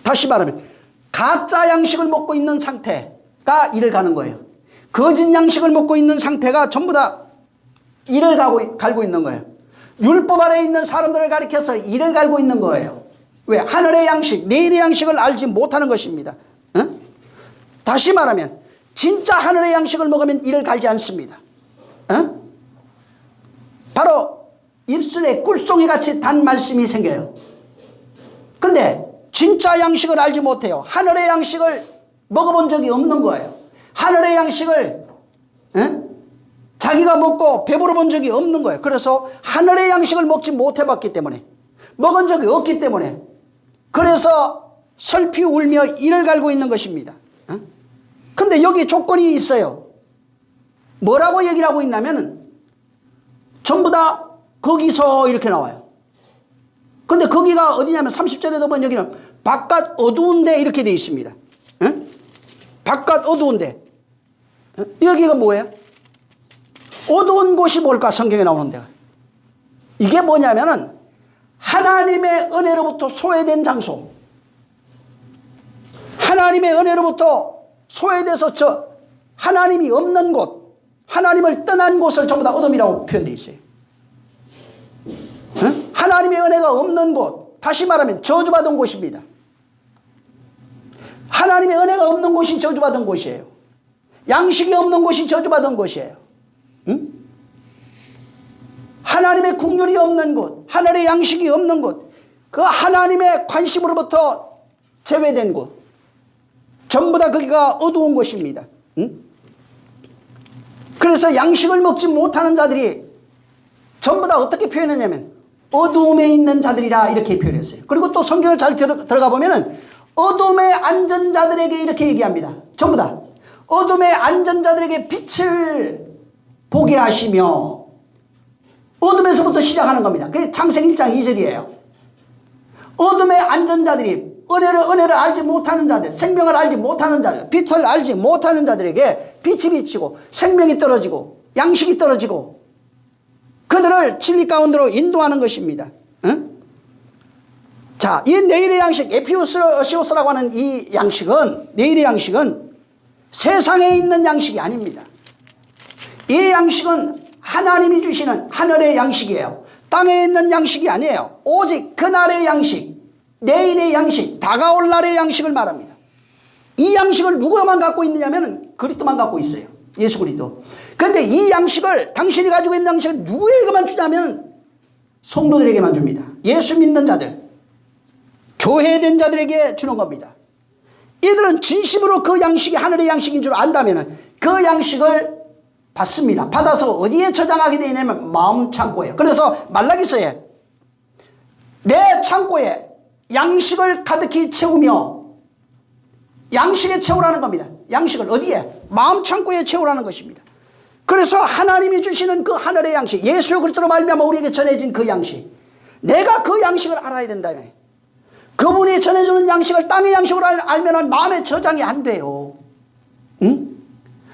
다시 말하면 가짜 양식을 먹고 있는 상태가 이를 가는 거예요. 거짓 양식을 먹고 있는 상태가 전부 다 이를 갈고 있는 거예요. 율법 아래에 있는 사람들을 가리켜서 이를 갈고 있는 거예요. 왜? 하늘의 양식, 내일의 양식을 알지 못하는 것입니다. 다시 말하면 진짜 하늘의 양식을 먹으면 이를 갈지 않습니다. 바로 입술에 꿀송이 같이 단 말씀이 생겨요. 근데 진짜 양식을 알지 못해요. 하늘의 양식을 먹어본 적이 없는 거예요. 하늘의 양식을 자기가 먹고 배부러 본 적이 없는 거예요. 그래서 하늘의 양식을 먹지 못해봤기 때문에, 먹은 적이 없기 때문에, 그래서 슬피 울며 이를 갈고 있는 것입니다. 근데 여기 조건이 있어요. 뭐라고 얘기를 하고 있냐면 전부 다 거기서 이렇게 나와요. 근데 거기가 어디냐면 30절에 보면 여기는 바깥 어두운데 이렇게 되어 있습니다. 바깥 어두운데. 여기가 뭐예요? 어두운 곳이 뭘까? 성경에 나오는 데가. 이게 뭐냐면은 하나님의 은혜로부터 소외된 장소. 하나님의 은혜로부터 소외돼서 하나님이 없는 곳, 하나님을 떠난 곳을 전부 다 어둠이라고 표현되어 있어요. 하나님의 은혜가 없는 곳, 다시 말하면 저주받은 곳입니다. 하나님의 은혜가 없는 곳이 저주받은 곳이에요. 양식이 없는 곳이 저주받은 곳이에요. 하나님의 국률이 없는 곳, 하늘의 양식이 없는 곳, 그 하나님의 관심으로부터 제외된 곳, 전부 다 거기가 어두운 곳입니다. 그래서 양식을 먹지 못하는 자들이 전부 다 어떻게 표현하냐면 어두움에 있는 자들이라 이렇게 표현했어요. 그리고 또 성경을 잘 들어가 보면은 어둠에 앉은 자들에게 이렇게 얘기합니다. 전부 다 어둠에 앉은 자들에게 빛을 보게 하시며, 어둠에서부터 시작하는 겁니다. 그게 창세기 1장 2절이에요. 어둠에 앉은 자들이 은혜를 알지 못하는 자들, 생명을 알지 못하는 자들, 빛을 알지 못하는 자들에게 빛이 비치고 생명이 떨어지고 양식이 떨어지고 그들을 진리 가운데로 인도하는 것입니다. 응? 자, 이 내일의 양식, 에피오시오스라고 하는 이 양식은, 내일의 양식은 세상에 있는 양식이 아닙니다. 이 양식은 하나님이 주시는 하늘의 양식이에요. 땅에 있는 양식이 아니에요. 오직 그날의 양식, 내일의 양식, 다가올 날의 양식을 말합니다. 이 양식을 누구만 갖고 있느냐면 그리스도만 갖고 있어요. 예수 그리스도. 그런데 이 양식을, 당신이 가지고 있는 양식을 누구에게만 주냐면 성도들에게만 줍니다. 예수 믿는 자들, 교회된 자들에게 주는 겁니다. 이들은 진심으로 그 양식이 하늘의 양식인 줄 안다면 그 양식을 받습니다. 받아서 어디에 저장하게 되어 있냐면 마음 창고에. 그래서 말라기서에 내 창고에 양식을 가득히 채우며, 양식에 채우라는 겁니다. 양식을 어디에? 마음 창고에 채우라는 것입니다. 그래서 하나님이 주시는 그 하늘의 양식, 예수 그리스도로 말미암아 우리에게 전해진 그 양식, 내가 그 양식을 알아야 된다며. 그분이 전해주는 양식을 땅의 양식으로 알면 마음에 저장이 안 돼요. 응?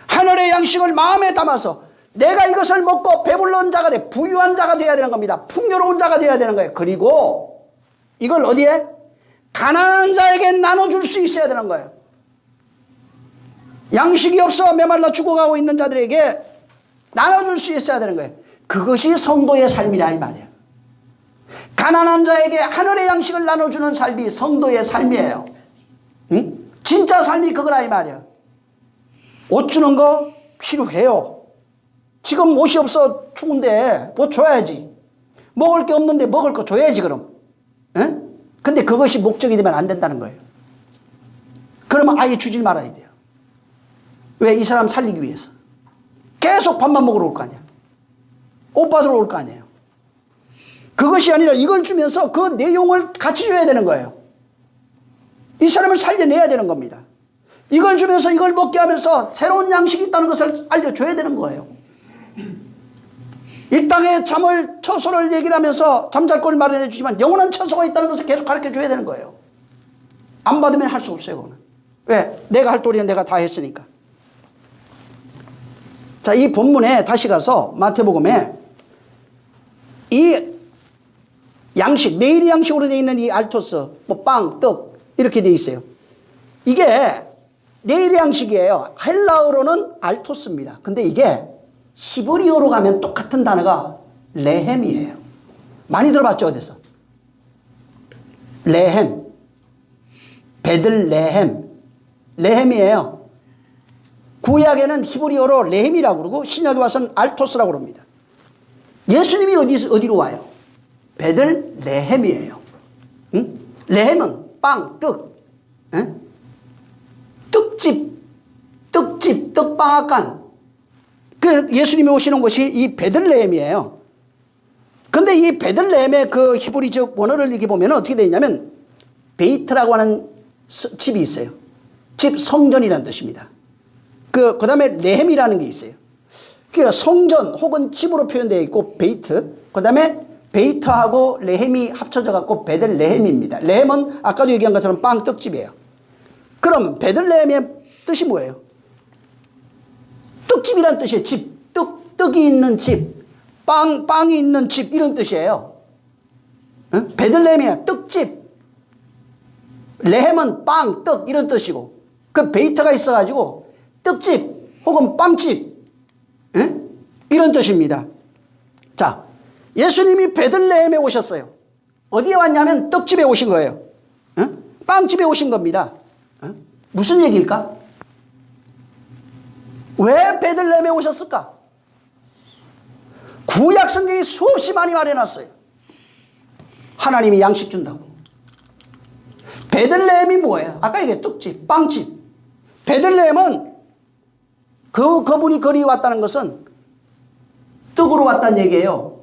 하늘의 양식을 마음에 담아서 내가 이것을 먹고 배불른 자가 돼, 부유한 자가 되어야 되는 겁니다. 풍요로운 자가 되어야 되는 거예요. 그리고 이걸 어디에? 가난한 자에게 나눠줄 수 있어야 되는 거예요. 양식이 없어 메말라 죽어가고 있는 자들에게 나눠줄 수 있어야 되는 거예요. 그것이 성도의 삶이라 이 말이에요. 가난한 자에게 하늘의 양식을 나눠주는 삶이 성도의 삶이에요. 응? 진짜 삶이 그거라 이 말이에요. 옷 주는 거 필요해요. 지금 옷이 없어 추운데 옷 줘야지. 먹을 게 없는데 먹을 거 줘야지 그럼. 응? 근데 그것이 목적이 되면 안 된다는 거예요. 그러면 아예 주질 말아야 돼요. 왜? 이 사람 살리기 위해서. 계속 밥만 먹으러 올 거 아니야. 옷 받으러 올 거 아니에요. 그것이 아니라 이걸 주면서 그 내용을 같이 줘야 되는 거예요. 이 사람을 살려내야 되는 겁니다. 이걸 주면서 이걸 먹게 하면서 새로운 양식이 있다는 것을 알려줘야 되는 거예요. 이 땅에 처소를 얘기를 하면서 잠잘 걸 마련해 주지만 영원한 처소가 있다는 것을 계속 가르쳐 줘야 되는 거예요. 안 받으면 할 수 없어요. 그거는. 왜? 내가 할 도리는 내가 다 했으니까. 자, 이 본문에 다시 가서 마태복음에 이 양식, 내일의 양식으로 되어 있는 이 알토스, 뭐 빵, 떡 이렇게 되어 있어요. 이게 내일의 양식이에요. 헬라어로는 알토스입니다. 근데 이게 히브리어로 가면 똑같은 단어가 레헴이에요. 많이 들어봤죠? 어디서? 레헴, 베들레헴, 레헴이에요. 구약에는 히브리어로 레헴이라고 그러고 신약에 와서는 알토스라고 그럽니다. 예수님이 어디로 와요? 베들레헴이에요. 응? 레헴은 빵, 떡, 응? 떡집, 떡방앗간. 그 예수님이 오시는 곳이 이 베들레헴이에요. 근데 이 베들레헴의 그 히브리적 원어를 이렇게 보면 어떻게 되어 있냐면 베이트라고 하는 집이 있어요. 집, 성전이라는 뜻입니다. 그 다음에 레헴이라는 게 있어요. 그러니까 성전 혹은 집으로 표현되어 있고 베이트, 그 다음에 베이트하고 레헴이 합쳐져 갖고 베들레헴입니다. 레헴은 아까도 얘기한 것처럼 빵, 떡집이에요. 그럼 베들레헴의 뜻이 뭐예요? 떡집이라는 뜻이에요. 집, 떡이 있는 집, 빵이 있는 집 이런 뜻이에요. 어? 베들레헴이야 떡집, 레헴은 빵, 떡 이런 뜻이고 그 베이트가 있어가지고 떡집 혹은 빵집 이런 뜻입니다. 자, 예수님이 베들레헴에 오셨어요. 어디에 왔냐면 떡집에 오신 거예요. 빵집에 오신 겁니다. 무슨 얘기일까? 왜 베들레헴에 오셨을까? 구약 성경이 수없이 많이 말해놨어요. 하나님이 양식 준다고. 베들레헴이 뭐예요? 아까 얘기했 떡집, 빵집. 베들레헴은 그분이 거리 왔다는 것은 떡으로 왔다는 얘기예요.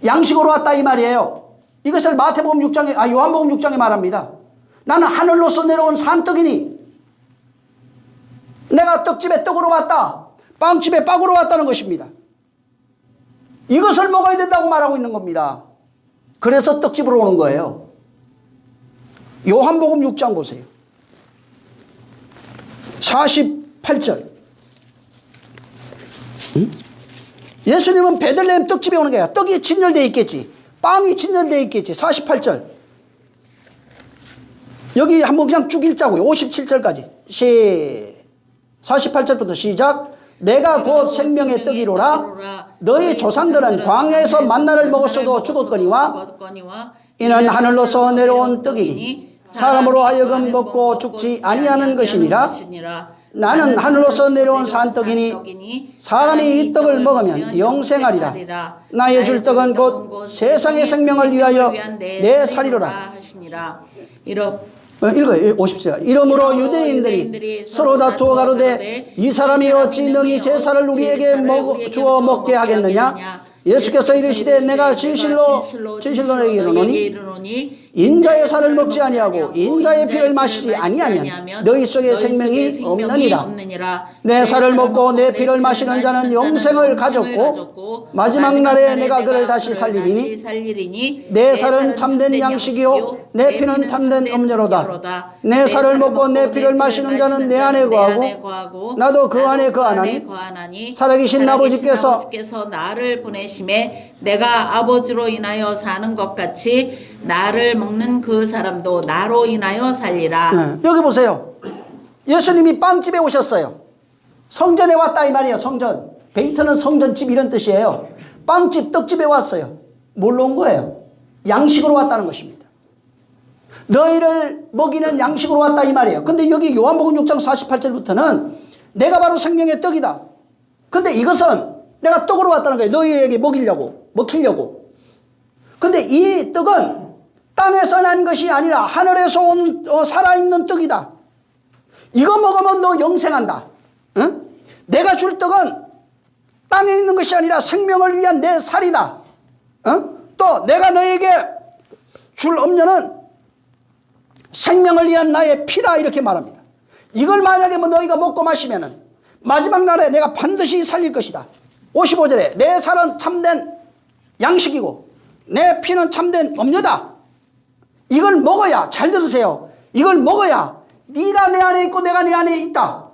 양식으로 왔다 이 말이에요. 이것을 마태복음 6장에 요한복음 6장에 말합니다. 나는 하늘로서 내려온 산떡이니 내가 떡집에 떡으로 왔다. 빵집에 빵으로 왔다는 것입니다. 이것을 먹어야 된다고 말하고 있는 겁니다. 그래서 떡집으로 오는 거예요. 요한복음 6장 보세요. 48절. 예수님은 베들레헴 떡집에 오는 거야. 떡이 진열되어 있겠지. 빵이 진열되어 있겠지. 48절. 여기 한번 그냥 쭉 읽자고요. 57절까지. 48절부터 시작. 내가 곧 생명의 떡이로라. 너희 조상들은 광야에서 만나를 먹었어도 죽었거니와 이는 하늘로서 내려온 떡이니 사람으로 하여금 먹고 죽지 아니하는 것이니라. 나는 하늘로서 내려온 산떡이니 사람이 이 떡을 먹으면 영생하리라. 나의 줄 떡은 곧 세상의 생명을 위하여 내 살이로라. 읽어요. 50절. 이러므로 유대인들이 서로 다투어 가로되 이 사람이 어찌 능히 제사를 우리에게 주어 먹게 하겠느냐. 예수께서 이르시되 내가 진실로 너에게 이르노니 인자의 살을 먹지 아니하고 인자의 피를 마시지 아니하면 너희 속에 생명이 없느니라. 내 살을 먹고 내 피를 마시는 자는 영생을 가졌고 마지막 날에 내가 그를 다시 살리리니 내 살은 참된 양식이요 내 피는 참된 음료로다. 내 살을 먹고 내 피를 마시는 자는 내 안에 거하고 나도 그 안에 거하나니 살아계신 아버지께서 나를 보내심에 내가 아버지로 인하여 사는 것 같이 나를 먹는 그 사람도 나로 인하여 살리라. 네, 여기 보세요. 예수님이 빵집에 오셨어요. 성전에 왔다 이 말이에요. 성전. 베이트는 성전집 이런 뜻이에요. 빵집, 떡집에 왔어요. 뭘로 온 거예요? 양식으로 왔다는 것입니다. 너희를 먹이는 양식으로 왔다 이 말이에요. 근데 여기 요한복음 6장 48절부터는 내가 바로 생명의 떡이다. 근데 이것은 내가 떡으로 왔다는 거예요. 너희에게 먹히려고. 근데 이 떡은 땅에서 난 것이 아니라 하늘에서 온 살아있는 떡이다. 이거 먹으면 너 영생한다. 응? 내가 줄 떡은 땅에 있는 것이 아니라 생명을 위한 내 살이다. 응? 또 내가 너에게 줄 음료는 생명을 위한 나의 피다 이렇게 말합니다. 이걸 만약에 너희가 먹고 마시면은 마지막 날에 내가 반드시 살릴 것이다. 55절에 내 살은 참된 양식이고 내 피는 참된 음료다. 이걸 먹어야, 잘 들으세요. 이걸 먹어야 네가 내 안에 있고 내가 네 안에 있다.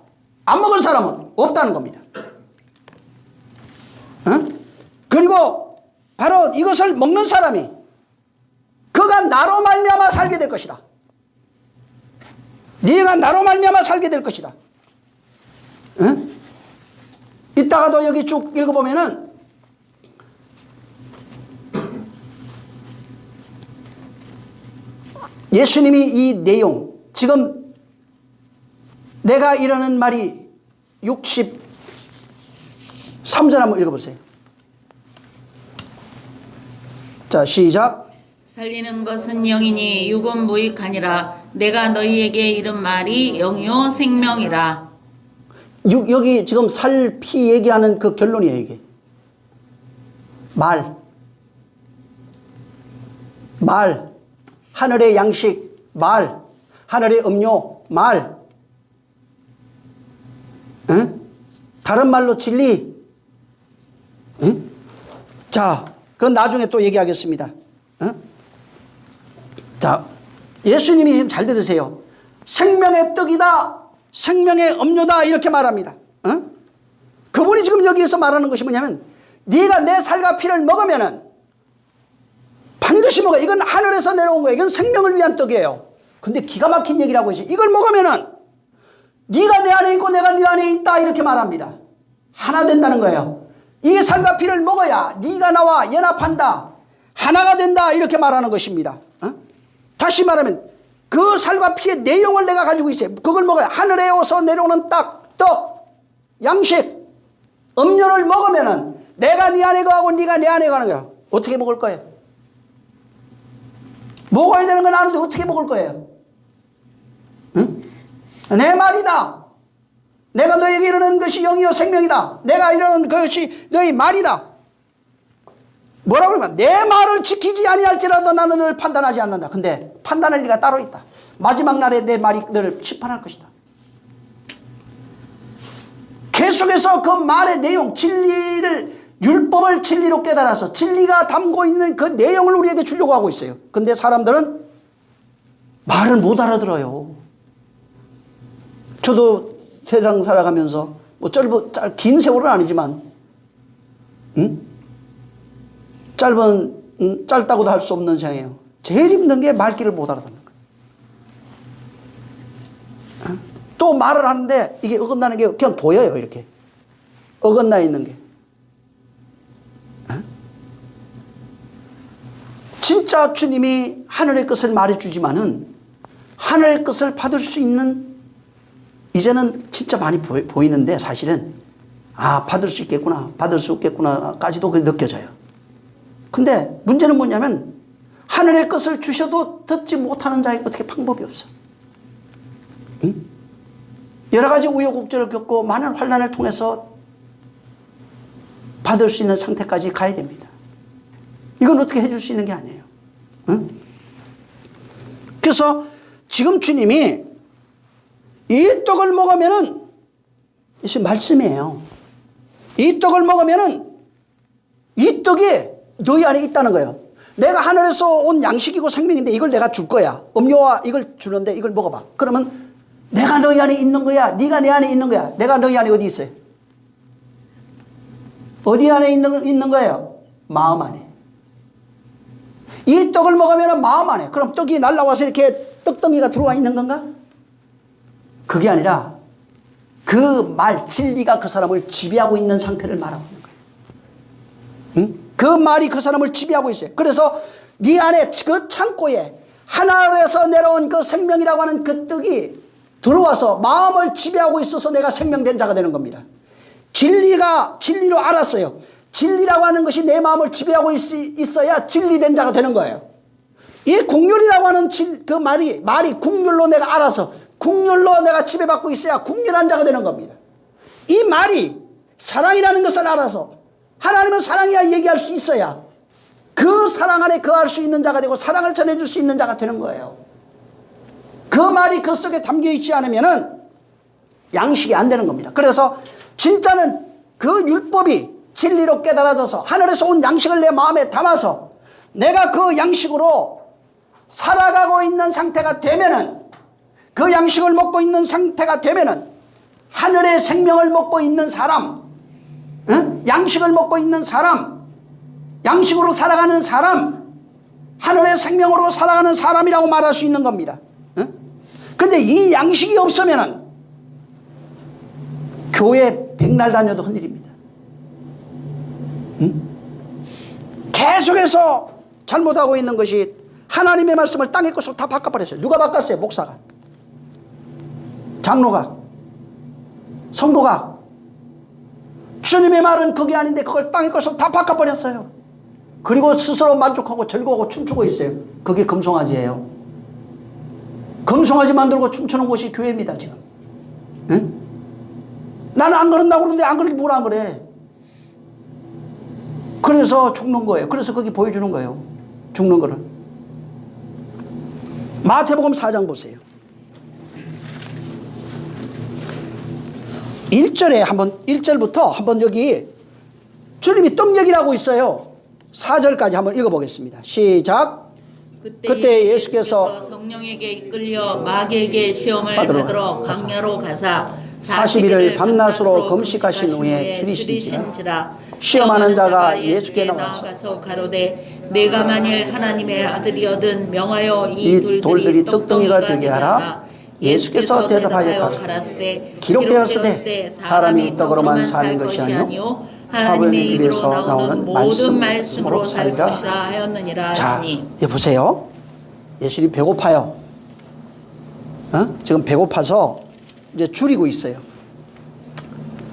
안 먹은 사람은 없다는 겁니다. 그리고 바로 이것을 먹는 사람이 그가 나로 말미암아 살게 될 것이다. 네가 나로 말미암아 살게 될 것이다. 이따가도 여기 쭉 읽어보면은 예수님이 이 내용, 지금 내가 이러는 말이 63절 한번 읽어보세요. 자, 시작. 살리는 것은 영이니 육은 무익하니라. 내가 너희에게 이른 말이 영이요 생명이라. 여기 지금 살, 피 얘기하는 그 결론이에요, 이게. 말. 하늘의 양식, 말. 하늘의 음료, 말. 응? 다른 말로 진리. 응? 자, 그건 나중에 또 얘기하겠습니다. 응? 자, 예수님이 지금 잘 들으세요. 생명의 떡이다, 생명의 음료다 이렇게 말합니다. 응? 그분이 지금 여기에서 말하는 것이 뭐냐면 네가 내 살과 피를 먹으면은 반드시 먹어. 이건 하늘에서 내려온 거예요. 이건 생명을 위한 떡이에요. 근데 기가 막힌 얘기라고 했어요. 이걸 먹으면은 네가 내 안에 있고 내가 네 안에 있다 이렇게 말합니다. 하나 된다는 거예요. 이 살과 피를 먹어야 네가 나와 연합한다, 하나가 된다 이렇게 말하는 것입니다. 다시 말하면 그 살과 피의 내용을 내가 가지고 있어요. 그걸 먹어야 하늘에서 내려오는 떡, 양식, 음료를 먹으면은 내가 네 안에 거하고 네가 내 안에 가는 거야. 어떻게 먹을 거예요? 먹어야 되는 건 아는데 어떻게 먹을 거예요? 응? 내 말이다. 내가 너에게 이르는 것이 영이요 생명이다. 내가 이르는 것이 너희 말이다. 뭐라고 그러면 내 말을 지키지 아니할지라도 나는 너를 판단하지 않는다. 근데 판단할 리가 따로 있다. 마지막 날에 내 말이 너를 심판할 것이다. 계속해서 그 말의 내용, 진리를, 율법을 진리로 깨달아서 진리가 담고 있는 그 내용을 우리에게 주려고 하고 있어요. 근데 사람들은 말을 못 알아들어요. 저도 세상 살아가면서 뭐 긴 세월은 아니지만 짧다고도 할 수 없는 생이에요. 제일 힘든 게 말귀를 못 알아듣는 거예요. 또 말을 하는데 이게 어긋나는 게 그냥 보여요. 이렇게 어긋나 있는 게. 진짜 주님이 하늘의 것을 말해주지만은 하늘의 것을 받을 수 있는, 이제는 진짜 많이 보이는데 사실은 받을 수 있겠구나, 받을 수 없겠구나까지도 느껴져요. 근데 문제는 뭐냐면 하늘의 것을 주셔도 듣지 못하는 자에게 어떻게 방법이 없어. 응? 여러 가지 우여곡절을 겪고 많은 환난을 통해서 받을 수 있는 상태까지 가야 됩니다. 이건 어떻게 해줄 수 있는 게 아니에요. 응? 그래서 지금 주님이 이 떡을 먹으면은, 이게 말씀이에요. 이 떡을 먹으면은 이 떡이 너희 안에 있다는 거예요. 내가 하늘에서 온 양식이고 생명인데 이걸 내가 줄 거야. 음료와 이걸 주는데 이걸 먹어봐. 그러면 내가 너희 안에 있는 거야. 네가 내 안에 있는 거야. 내가 너희 안에 어디 있어요? 어디 안에 있는 거예요? 마음 안에. 이 떡을 먹으면 마음 안에. 그럼 떡이 날라와서 이렇게 떡덩이가 들어와 있는 건가? 그게 아니라 그 말, 진리가 그 사람을 지배하고 있는 상태를 말하고 있는 거예요. 응? 그 말이 그 사람을 지배하고 있어요. 그래서 네 안에 그 창고에 하늘에서 내려온 그 생명이라고 하는 그 떡이 들어와서 마음을 지배하고 있어서 내가 생명된 자가 되는 겁니다. 진리로 알았어요. 진리라고 하는 것이 내 마음을 지배하고 있어야 진리된 자가 되는 거예요. 이 국률이라고 하는 그 말이 국률로 내가 알아서 국률로 내가 지배받고 있어야 국률한 자가 되는 겁니다. 이 말이 사랑이라는 것을 알아서 하나님은 사랑이야 얘기할 수 있어야 그 사랑 안에 거할 수 있는 자가 되고 사랑을 전해줄 수 있는 자가 되는 거예요. 그 말이 그 속에 담겨 있지 않으면은 양식이 안 되는 겁니다. 그래서 진짜는 그 율법이 진리로 깨달아져서 하늘에서 온 양식을 내 마음에 담아서 내가 그 양식으로 살아가고 있는 상태가 되면은, 그 양식을 먹고 있는 상태가 되면은 하늘의 생명을 먹고 있는 사람, 양식을 먹고 있는 사람, 양식으로 살아가는 사람, 하늘의 생명으로 살아가는 사람이라고 말할 수 있는 겁니다. 근데 이 양식이 없으면은 교회 백날 다녀도 흔들립니다. 계속해서 잘못하고 있는 것이 하나님의 말씀을 땅의 것으로 다 바꿔버렸어요. 누가 바꿨어요? 목사가, 장로가, 성도가. 주님의 말은 그게 아닌데 그걸 땅의 것으로 다 바꿔버렸어요. 그리고 스스로 만족하고 즐거워하고 춤추고 있어요. 그게 금송아지예요. 금송아지 만들고 춤추는 곳이 교회입니다 지금. 응? 나는 안 그런다고 그러는데 안 그러기 뭘 안 그래. 그래서 죽는 거예요. 그래서 거기 보여주는 거예요. 죽는 거를. 마태복음 4장 보세요. 1절부터 한번 여기 주님이 떡 얘기를 하고 있어요. 4절까지 한번 읽어보겠습니다. 시작. 그때 예수께서 성령에게 이끌려 마귀에게 시험을 받으러 광야로 가사 40일을 밤낮으로 검식하신 후에 줄이신지라. 시험하는 자가 예수께 나와서 가로되 내가 만일 하나님의 아들이거든 명하여 이 돌들이 떡덩이가 되게 하라. 예수께서 대답하여 가라사대 기록되었으되 사람이 떡으로만 사는 것이 아니요 하나님의 입에서 나오는 모든 말씀으로 살리라 하였느니라. 자, 보세요. 예수님 배고파요. 지금 배고파서 이제 줄이고 있어요.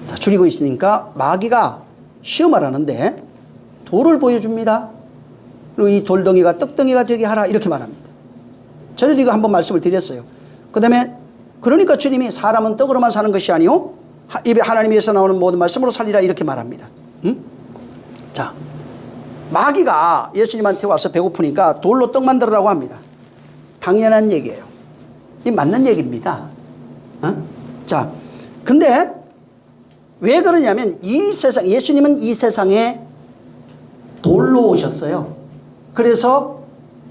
자, 줄이고 있으니까 마귀가 시험을 하는데 돌을 보여줍니다. 그리고 이 돌덩이가 떡덩이가 되게 하라 이렇게 말합니다. 전에도 이거 한번 말씀을 드렸어요. 그 다음에 그러니까 주님이 사람은 떡으로만 사는 것이 아니요 입에 하나님에서 나오는 모든 말씀으로 살리라 이렇게 말합니다. 자, 마귀가 예수님한테 와서 배고프니까 돌로 떡 만들으라고 합니다. 당연한 얘기예요. 이 맞는 얘기입니다. 자, 근데 왜 그러냐면 이 세상, 예수님은 이 세상에 돌로 오셨어요. 그래서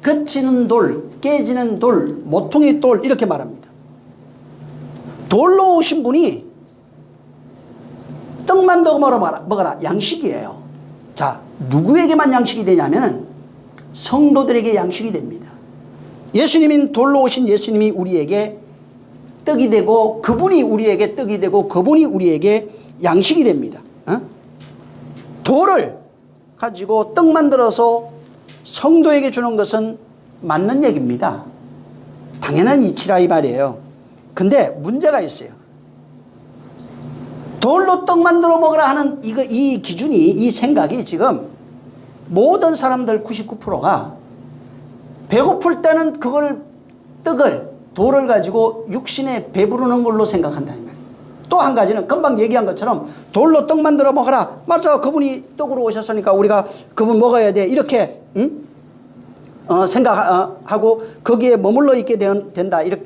그치는 돌, 깨지는 돌, 모퉁이 돌 이렇게 말합니다. 돌로 오신 분이 떡 만들어 먹어라 양식이에요. 자, 누구에게만 양식이 되냐면 성도들에게 양식이 됩니다. 예수님인 돌로 오신 예수님이 우리에게 떡이 되고 그분이 우리에게 떡이 되고 그분이 우리에게 양식이 됩니다. 돌을 가지고 떡 만들어서 성도에게 주는 것은 맞는 얘기입니다. 당연한 이치라 이 말이에요. 근데 문제가 있어요. 돌로 떡 만들어 먹으라 하는 이 기준이, 이 생각이 지금 모든 사람들 99%가 배고플 때는 그걸 떡을, 돌을 가지고 육신에 배부르는 걸로 생각한다는 말이에요. 또 한 가지는 금방 얘기한 것처럼 돌로 떡 만들어 먹어라. 맞아, 그분이 떡으로 오셨으니까 우리가 그분 먹어야 돼. 이렇게 생각하고 거기에 머물러 있게 된다. 이렇게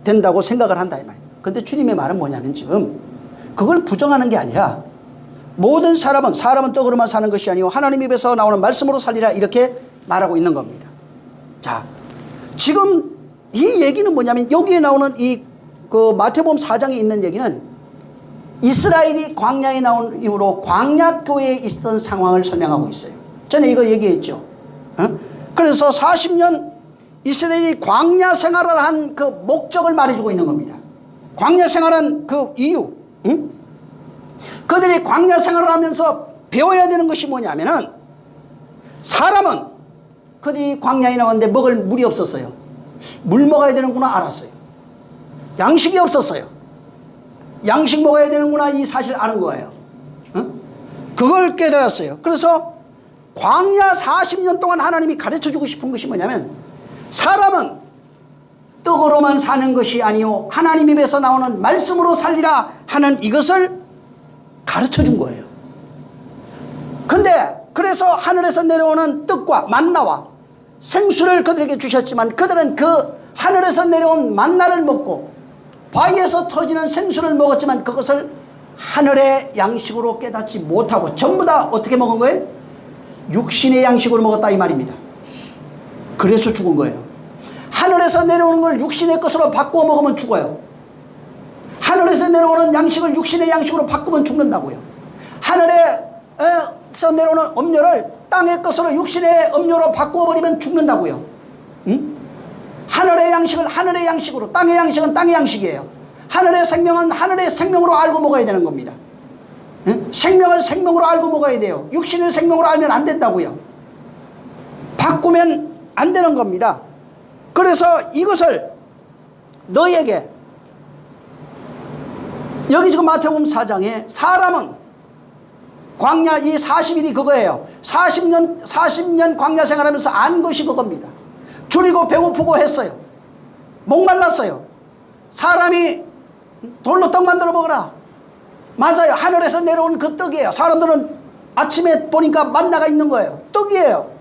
된다고 생각을 한다 이 말이에요. 근데 주님의 말은 뭐냐면 지금 그걸 부정하는 게 아니라 모든 사람은 떡으로만 사는 것이 아니고 하나님 입에서 나오는 말씀으로 살리라 이렇게 말하고 있는 겁니다. 자, 지금 이 얘기는 뭐냐면 여기에 나오는 그 마태복음 4장에 있는 얘기는 이스라엘이 광야에 나온 이후로 광야교회에 있었던 상황을 설명하고 있어요. 전에 이거 얘기했죠. 그래서 40년 이스라엘이 광야 생활을 한 그 목적을 말해주고 있는 겁니다. 광야 생활한 그 이유. 그들이 광야 생활을 하면서 배워야 되는 것이 뭐냐면은 사람은 그들이 광야에 나왔는데 먹을 물이 없었어요. 물 먹어야 되는구나 알았어요. 양식이 없었어요. 양식 먹어야 되는구나 이 사실 아는 거예요. 그걸 깨달았어요. 그래서 광야 40년 동안 하나님이 가르쳐주고 싶은 것이 뭐냐면 사람은 떡으로만 사는 것이 아니요 하나님 입에서 나오는 말씀으로 살리라 하는 이것을 가르쳐준 거예요. 근데 그래서 하늘에서 내려오는 떡과 만나와 생수를 그들에게 주셨지만 그들은 그 하늘에서 내려온 만나를 먹고 바위에서 터지는 생수를 먹었지만 그것을 하늘의 양식으로 깨닫지 못하고 전부 다 어떻게 먹은 거예요? 육신의 양식으로 먹었다 이 말입니다. 그래서 죽은 거예요. 하늘에서 내려오는 걸 육신의 것으로 바꾸어 먹으면 죽어요. 하늘에서 내려오는 양식을 육신의 양식으로 바꾸면 죽는다고요. 하늘에서 내려오는 음료를 땅의 것으로 육신의 음료로 바꾸어 버리면 죽는다고요. 하늘의 양식을 하늘의 양식으로, 땅의 양식은 땅의 양식이에요. 하늘의 생명은 하늘의 생명으로 알고 먹어야 되는 겁니다. 생명을 생명으로 알고 먹어야 돼요. 육신의 생명으로 알면 안 된다고요. 바꾸면 안 되는 겁니다. 그래서 이것을 너에게 여기 지금 마태복음 4장에 사람은 광야 이 40일이 그거예요. 40년 광야 생활하면서 안 것이 그겁니다. 줄이고 배고프고 했어요. 목말랐어요. 사람이 돌로 떡 만들어 먹어라. 맞아요. 하늘에서 내려온 그 떡이에요. 사람들은 아침에 보니까 만나가 있는 거예요. 떡이에요.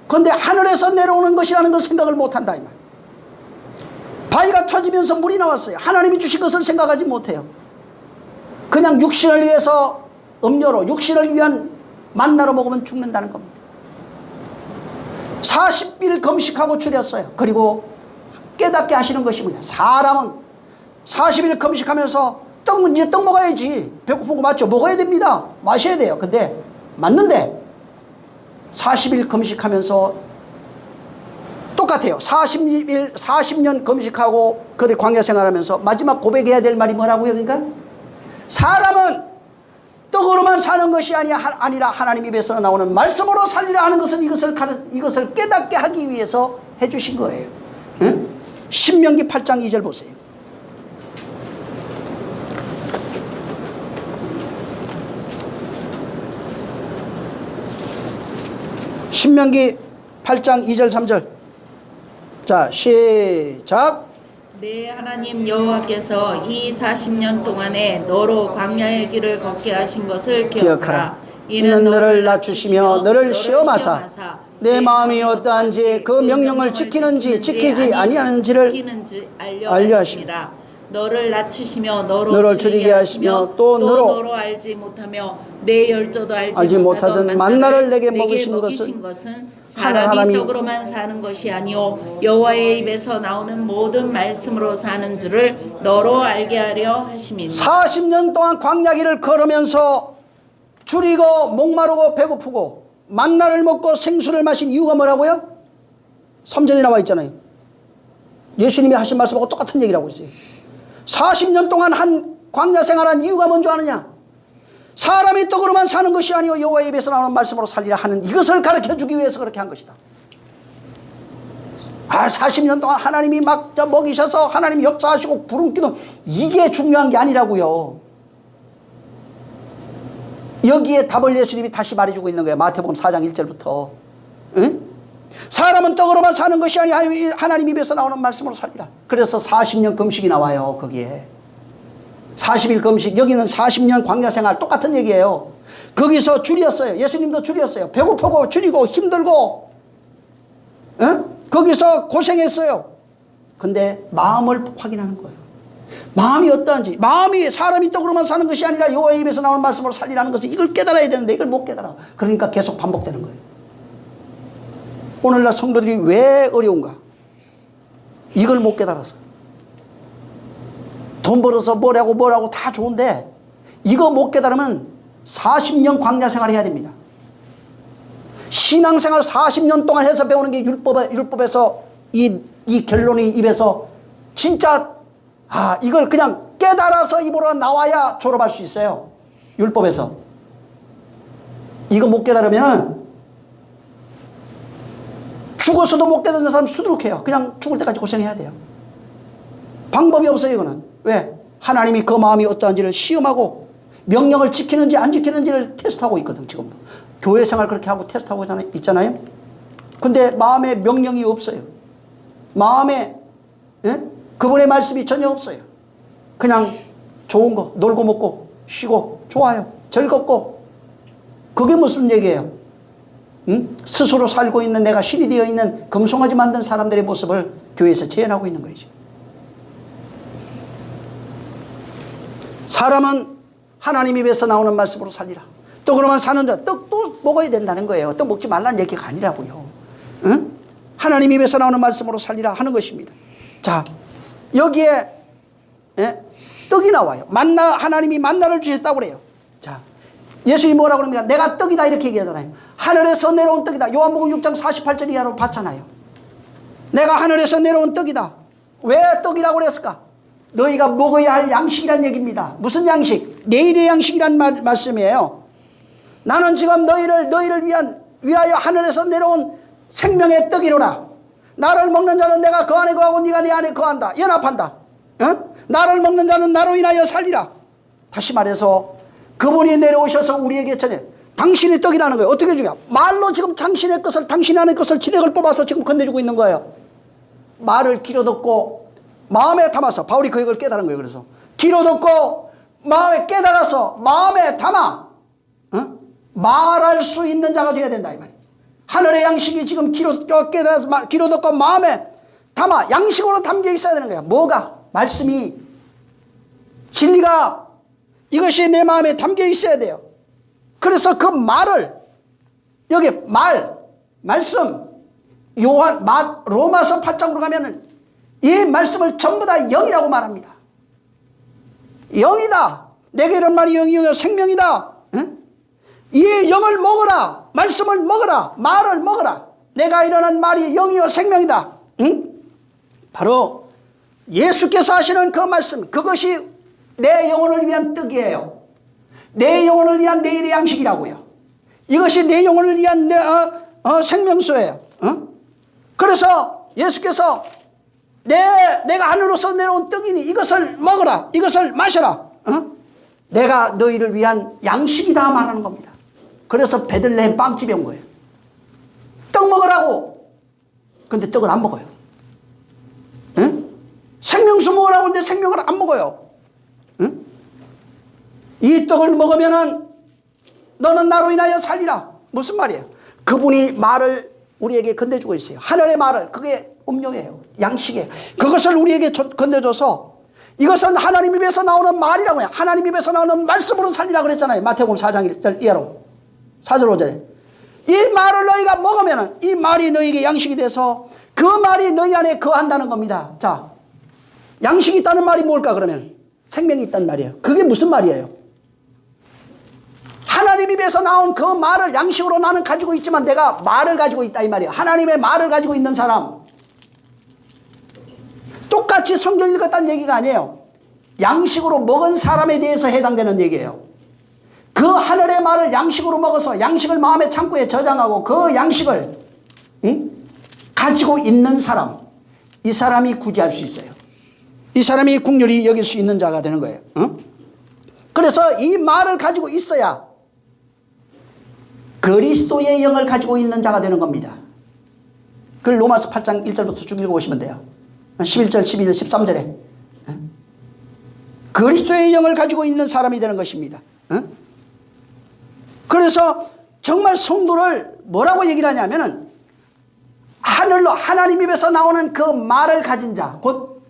그런데 하늘에서 내려오는 것이라는 걸 생각을 못한다 이 말. 바위가 터지면서 물이 나왔어요. 하나님이 주신 것을 생각하지 못해요. 그냥 육신을 위해서 음료로 육신을 위한 만나로 먹으면 죽는다는 겁니다. 40일 금식하고 줄였어요. 그리고 깨닫게 하시는 것이 뭐냐. 사람은 40일 금식하면서 이제 떡 먹어야지. 배고픈 거 맞죠? 먹어야 됩니다. 마셔야 돼요. 근데 맞는데 40일 금식하면서 똑같아요. 40년 금식하고 그들 광야 생활하면서 마지막 고백해야 될 말이 뭐라고요? 그러니까 사람은 떡으로만 사는 것이 아니라 하나님 입에서 나오는 말씀으로 살리라 하는 것은 이것을 깨닫게 하기 위해서 해주신 거예요. 응? 신명기 8장 2절 보세요. 신명기 8장 2절 3절. 자, 시작. 내 하나님 여호와께서 이 40년 동안에 너로 광야의 길을 걷게 하신 것을 기억하라. 이는 너를 낮추시며 너를 시험하사 내 마음이 어떠한지 그 명령을 지키는지 지키지 아니하는지를 알려 하십니다. 너를 낮추시며 너를 줄이게 하시며 또 너로 알지 못하며 내 열조도 알지 못하던 만나를 내게 먹이신 것은 사람이 떡으로만 사는 것이 아니요 여호와의 입에서 나오는 모든 말씀으로 사는 줄을 너로 알게 하려 하심이니. 40년 동안 광야길을 걸으면서 줄이고 목마르고 배고프고 만나를 먹고 생수를 마신 이유가 뭐라고요? 3절에 나와 있잖아요. 예수님이 하신 말씀하고 똑같은 얘기를 하고 있어요. 40년 동안 한 광야 생활한 이유가 뭔지 아느냐? 사람이 떡으로만 사는 것이 아니요 여호와의 입에서 나오는 말씀으로 살리라 하는 이것을 가르쳐주기 위해서 그렇게 한 것이다. 40년 동안 하나님이 막 먹이셔서 하나님 역사하시고 부름 기도 이게 중요한 게 아니라고요. 여기에 답을 예수님이 다시 말해주고 있는 거예요. 마태복음 4장 1절부터. 응? 사람은 떡으로만 사는 것이 아니 하나님 입에서 나오는 말씀으로 살리라. 그래서 40년 금식이 나와요. 거기에 40일 금식, 여기는 40년 광야 생활 똑같은 얘기예요. 거기서 줄였어요. 예수님도 줄였어요. 배고프고 줄이고 힘들고 거기서 고생했어요. 근데 마음을 확인하는 거예요. 마음이 어떠한지, 마음이 사람이 떡으로만 사는 것이 아니라 여호와의 입에서 나오는 말씀으로 살리라는 것을 이걸 깨달아야 되는데 이걸 못 깨달아. 그러니까 계속 반복되는 거예요. 오늘날 성도들이 왜 어려운가? 이걸 못 깨달아서. 돈 벌어서 뭐라고 다 좋은데 이거 못 깨달으면 40년 광야 생활 해야 됩니다. 신앙생활 40년 동안 해서 배우는 게 율법에서 이 결론이 입에서 진짜 이걸 그냥 깨달아서 입으로 나와야 졸업할 수 있어요. 율법에서. 이거 못 깨달으면 죽어서도 못 깨닫는 사람 수두룩해요. 그냥 죽을 때까지 고생해야 돼요. 방법이 없어요. 이거는. 왜? 하나님이 그 마음이 어떠한지를 시험하고 명령을 지키는지 안 지키는지를 테스트하고 있거든. 지금도 교회 생활 그렇게 하고 테스트하고 있잖아요. 근데 마음에 명령이 없어요. 마음에 그분의 말씀이 전혀 없어요. 그냥 좋은 거 놀고 먹고 쉬고 좋아요. 즐겁고 그게 무슨 얘기예요? 스스로 살고 있는 내가 신이 되어 있는 금송아지 만든 사람들의 모습을 교회에서 재현하고 있는 거죠. 사람은 하나님 입에서 나오는 말씀으로 살리라. 떡으로만 사는 자, 떡도 먹어야 된다는 거예요. 떡 먹지 말라는 얘기가 아니라고요. 하나님 입에서 나오는 말씀으로 살리라 하는 것입니다. 자, 여기에 떡이 나와요. 만나, 하나님이 만나를 주셨다고 그래요. 자, 예수님이 뭐라고 그럽니까? 내가 떡이다 이렇게 얘기하잖아요. 하늘에서 내려온 떡이다. 요한복음 6장 48절 이하로 봤잖아요. 내가 하늘에서 내려온 떡이다. 왜 떡이라고 그랬을까? 너희가 먹어야 할 양식이란 얘기입니다. 무슨 양식? 내일의 양식이란 말씀이에요. 나는 지금 너희를 위하여 하늘에서 내려온 생명의 떡이로라. 나를 먹는 자는 내가 그 안에 거하고 네가 내 안에 거한다. 연합한다. 나를 먹는 자는 나로 인하여 살리라. 다시 말해서 그분이 내려오셔서 우리에게 전해 당신이 떡이라는 거예요. 어떻게 주냐? 말로 지금 당신의 것을, 당신 안의 것을 기력을 뽑아서 지금 건네주고 있는 거예요. 말을 귀로 듣고 마음에 담아서, 바울이 그 얘기를 깨달은 거예요. 그래서 귀로 듣고 마음에 깨달아서 마음에 담아 말할 수 있는 자가 되어야 된다 이 말이에요. 하늘의 양식이 지금 귀로 깨달아서 귀로 듣고 마음에 담아 양식으로 담겨 있어야 되는 거야. 뭐가? 말씀이, 진리가, 이것이 내 마음에 담겨 있어야 돼요. 그래서 그 말을, 여기 말씀, 로마서 8장으로 가면은 이 말씀을 전부 다 영이라고 말합니다. 영이다. 내게 이런 말이 영이요 생명이다. 이 영을 먹어라. 말씀을 먹어라. 말을 먹어라. 내가 일어난 말이 영이요 생명이다. 바로 예수께서 하시는 그 말씀, 그것이 내 영혼을 위한 떡이에요. 내 영혼을 위한 내일의 양식이라고요. 이것이 내 영혼을 위한 생명수예요. 그래서 예수께서 내가 하늘로서 내려온 떡이니 이것을 먹어라. 이것을 마셔라. 내가 너희를 위한 양식이다 말하는 겁니다. 그래서 베들레헴 빵집에 온 거예요. 떡 먹으라고. 근데 떡을 안 먹어요. 생명수 먹으라고 하는데 생명을 안 먹어요. 이 떡을 먹으면은 너는 나로 인하여 살리라. 무슨 말이에요? 그분이 말을 우리에게 건네주고 있어요. 하늘의 말을. 그게 음료예요. 양식이에요. 그것을 우리에게 건네줘서 이것은 하나님 입에서 나오는 말이라고 해요. 하나님 입에서 나오는 말씀으로 살리라 그랬잖아요. 마태복음 4장 1절 이하로 4절 5절에 이 말을 너희가 먹으면 이 말이 너희에게 양식이 돼서 그 말이 너희 안에 거한다는 겁니다. 자, 양식이 있다는 말이 뭘까 그러면? 생명이 있다는 말이에요. 그게 무슨 말이에요? 하나님 입에서 나온 그 말을 양식으로 나는 가지고 있지만 내가 말을 가지고 있다 이 말이에요. 하나님의 말을 가지고 있는 사람. 똑같이 성경 읽었다는 얘기가 아니에요. 양식으로 먹은 사람에 대해서 해당되는 얘기예요. 그 하늘의 말을 양식으로 먹어서 양식을 마음의 창고에 저장하고 그 양식을 가지고 있는 사람. 이 사람이 구제할 수 있어요. 이 사람이 국률이 여길 수 있는 자가 되는 거예요. 그래서 이 말을 가지고 있어야 그리스도의 영을 가지고 있는 자가 되는 겁니다. 그걸 로마서 8장 1절부터 쭉 읽어보시면 돼요. 11절, 12절, 13절에 그리스도의 영을 가지고 있는 사람이 되는 것입니다. 그래서 정말 성도를 뭐라고 얘기를 하냐면은 하늘로 하나님 입에서 나오는 그 말을 가진 자, 곧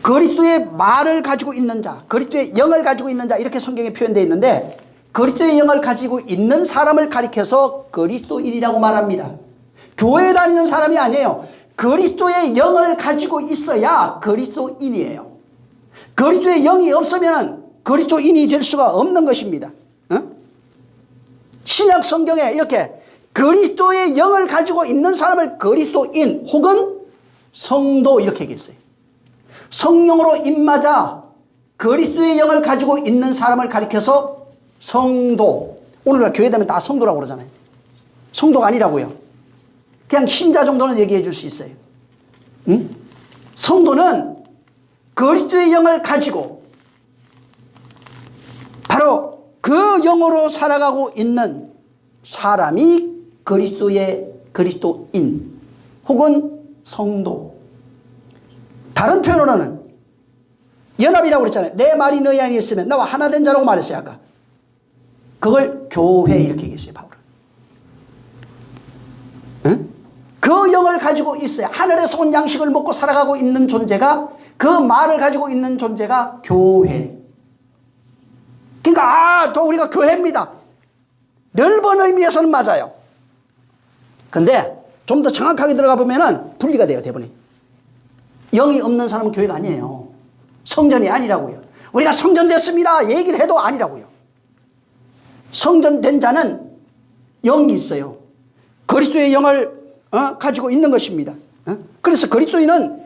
그리스도의 말을 가지고 있는 자, 그리스도의 영을 가지고 있는 자 이렇게 성경에 표현되어 있는데 그리스도의 영을 가지고 있는 사람을 가리켜서 그리스도인이라고 말합니다. 교회에 다니는 사람이 아니에요. 그리스도의 영을 가지고 있어야 그리스도인이에요. 그리스도의 영이 없으면 그리스도인이 될 수가 없는 것입니다. 신약 성경에 이렇게 그리스도의 영을 가지고 있는 사람을 그리스도인 혹은 성도 이렇게 얘기했어요. 성령으로 임맞아 그리스도의 영을 가지고 있는 사람을 가리켜서 성도. 오늘날 교회 되면 다 성도라고 그러잖아요. 성도가 아니라고요. 그냥 신자 정도는 얘기해 줄 수 있어요. 성도는 그리스도의 영을 가지고 바로 그 영으로 살아가고 있는 사람이 그리스도인 혹은 성도. 다른 표현으로는 연합이라고 그랬잖아요. 내 말이 너희 안에 있으면 나와 하나 된 자라고 말했어요 아까. 그걸 교회 이렇게 얘기했어요 바울은. 그 영을 가지고 있어야 하늘에서 온 양식을 먹고 살아가고 있는 존재가 그 말을 가지고 있는 존재가 교회. 그러니까 저 우리가 교회입니다. 넓은 의미에서는 맞아요. 근데 좀 더 정확하게 들어가 보면은 분리가 돼요 대본이. 영이 없는 사람은 교회가 아니에요. 성전이 아니라고요. 우리가 성전됐습니다 얘기를 해도 아니라고요. 성전된 자는 영이 있어요. 그리스도의 영을 가지고 있는 것입니다. 그래서 그리스도인은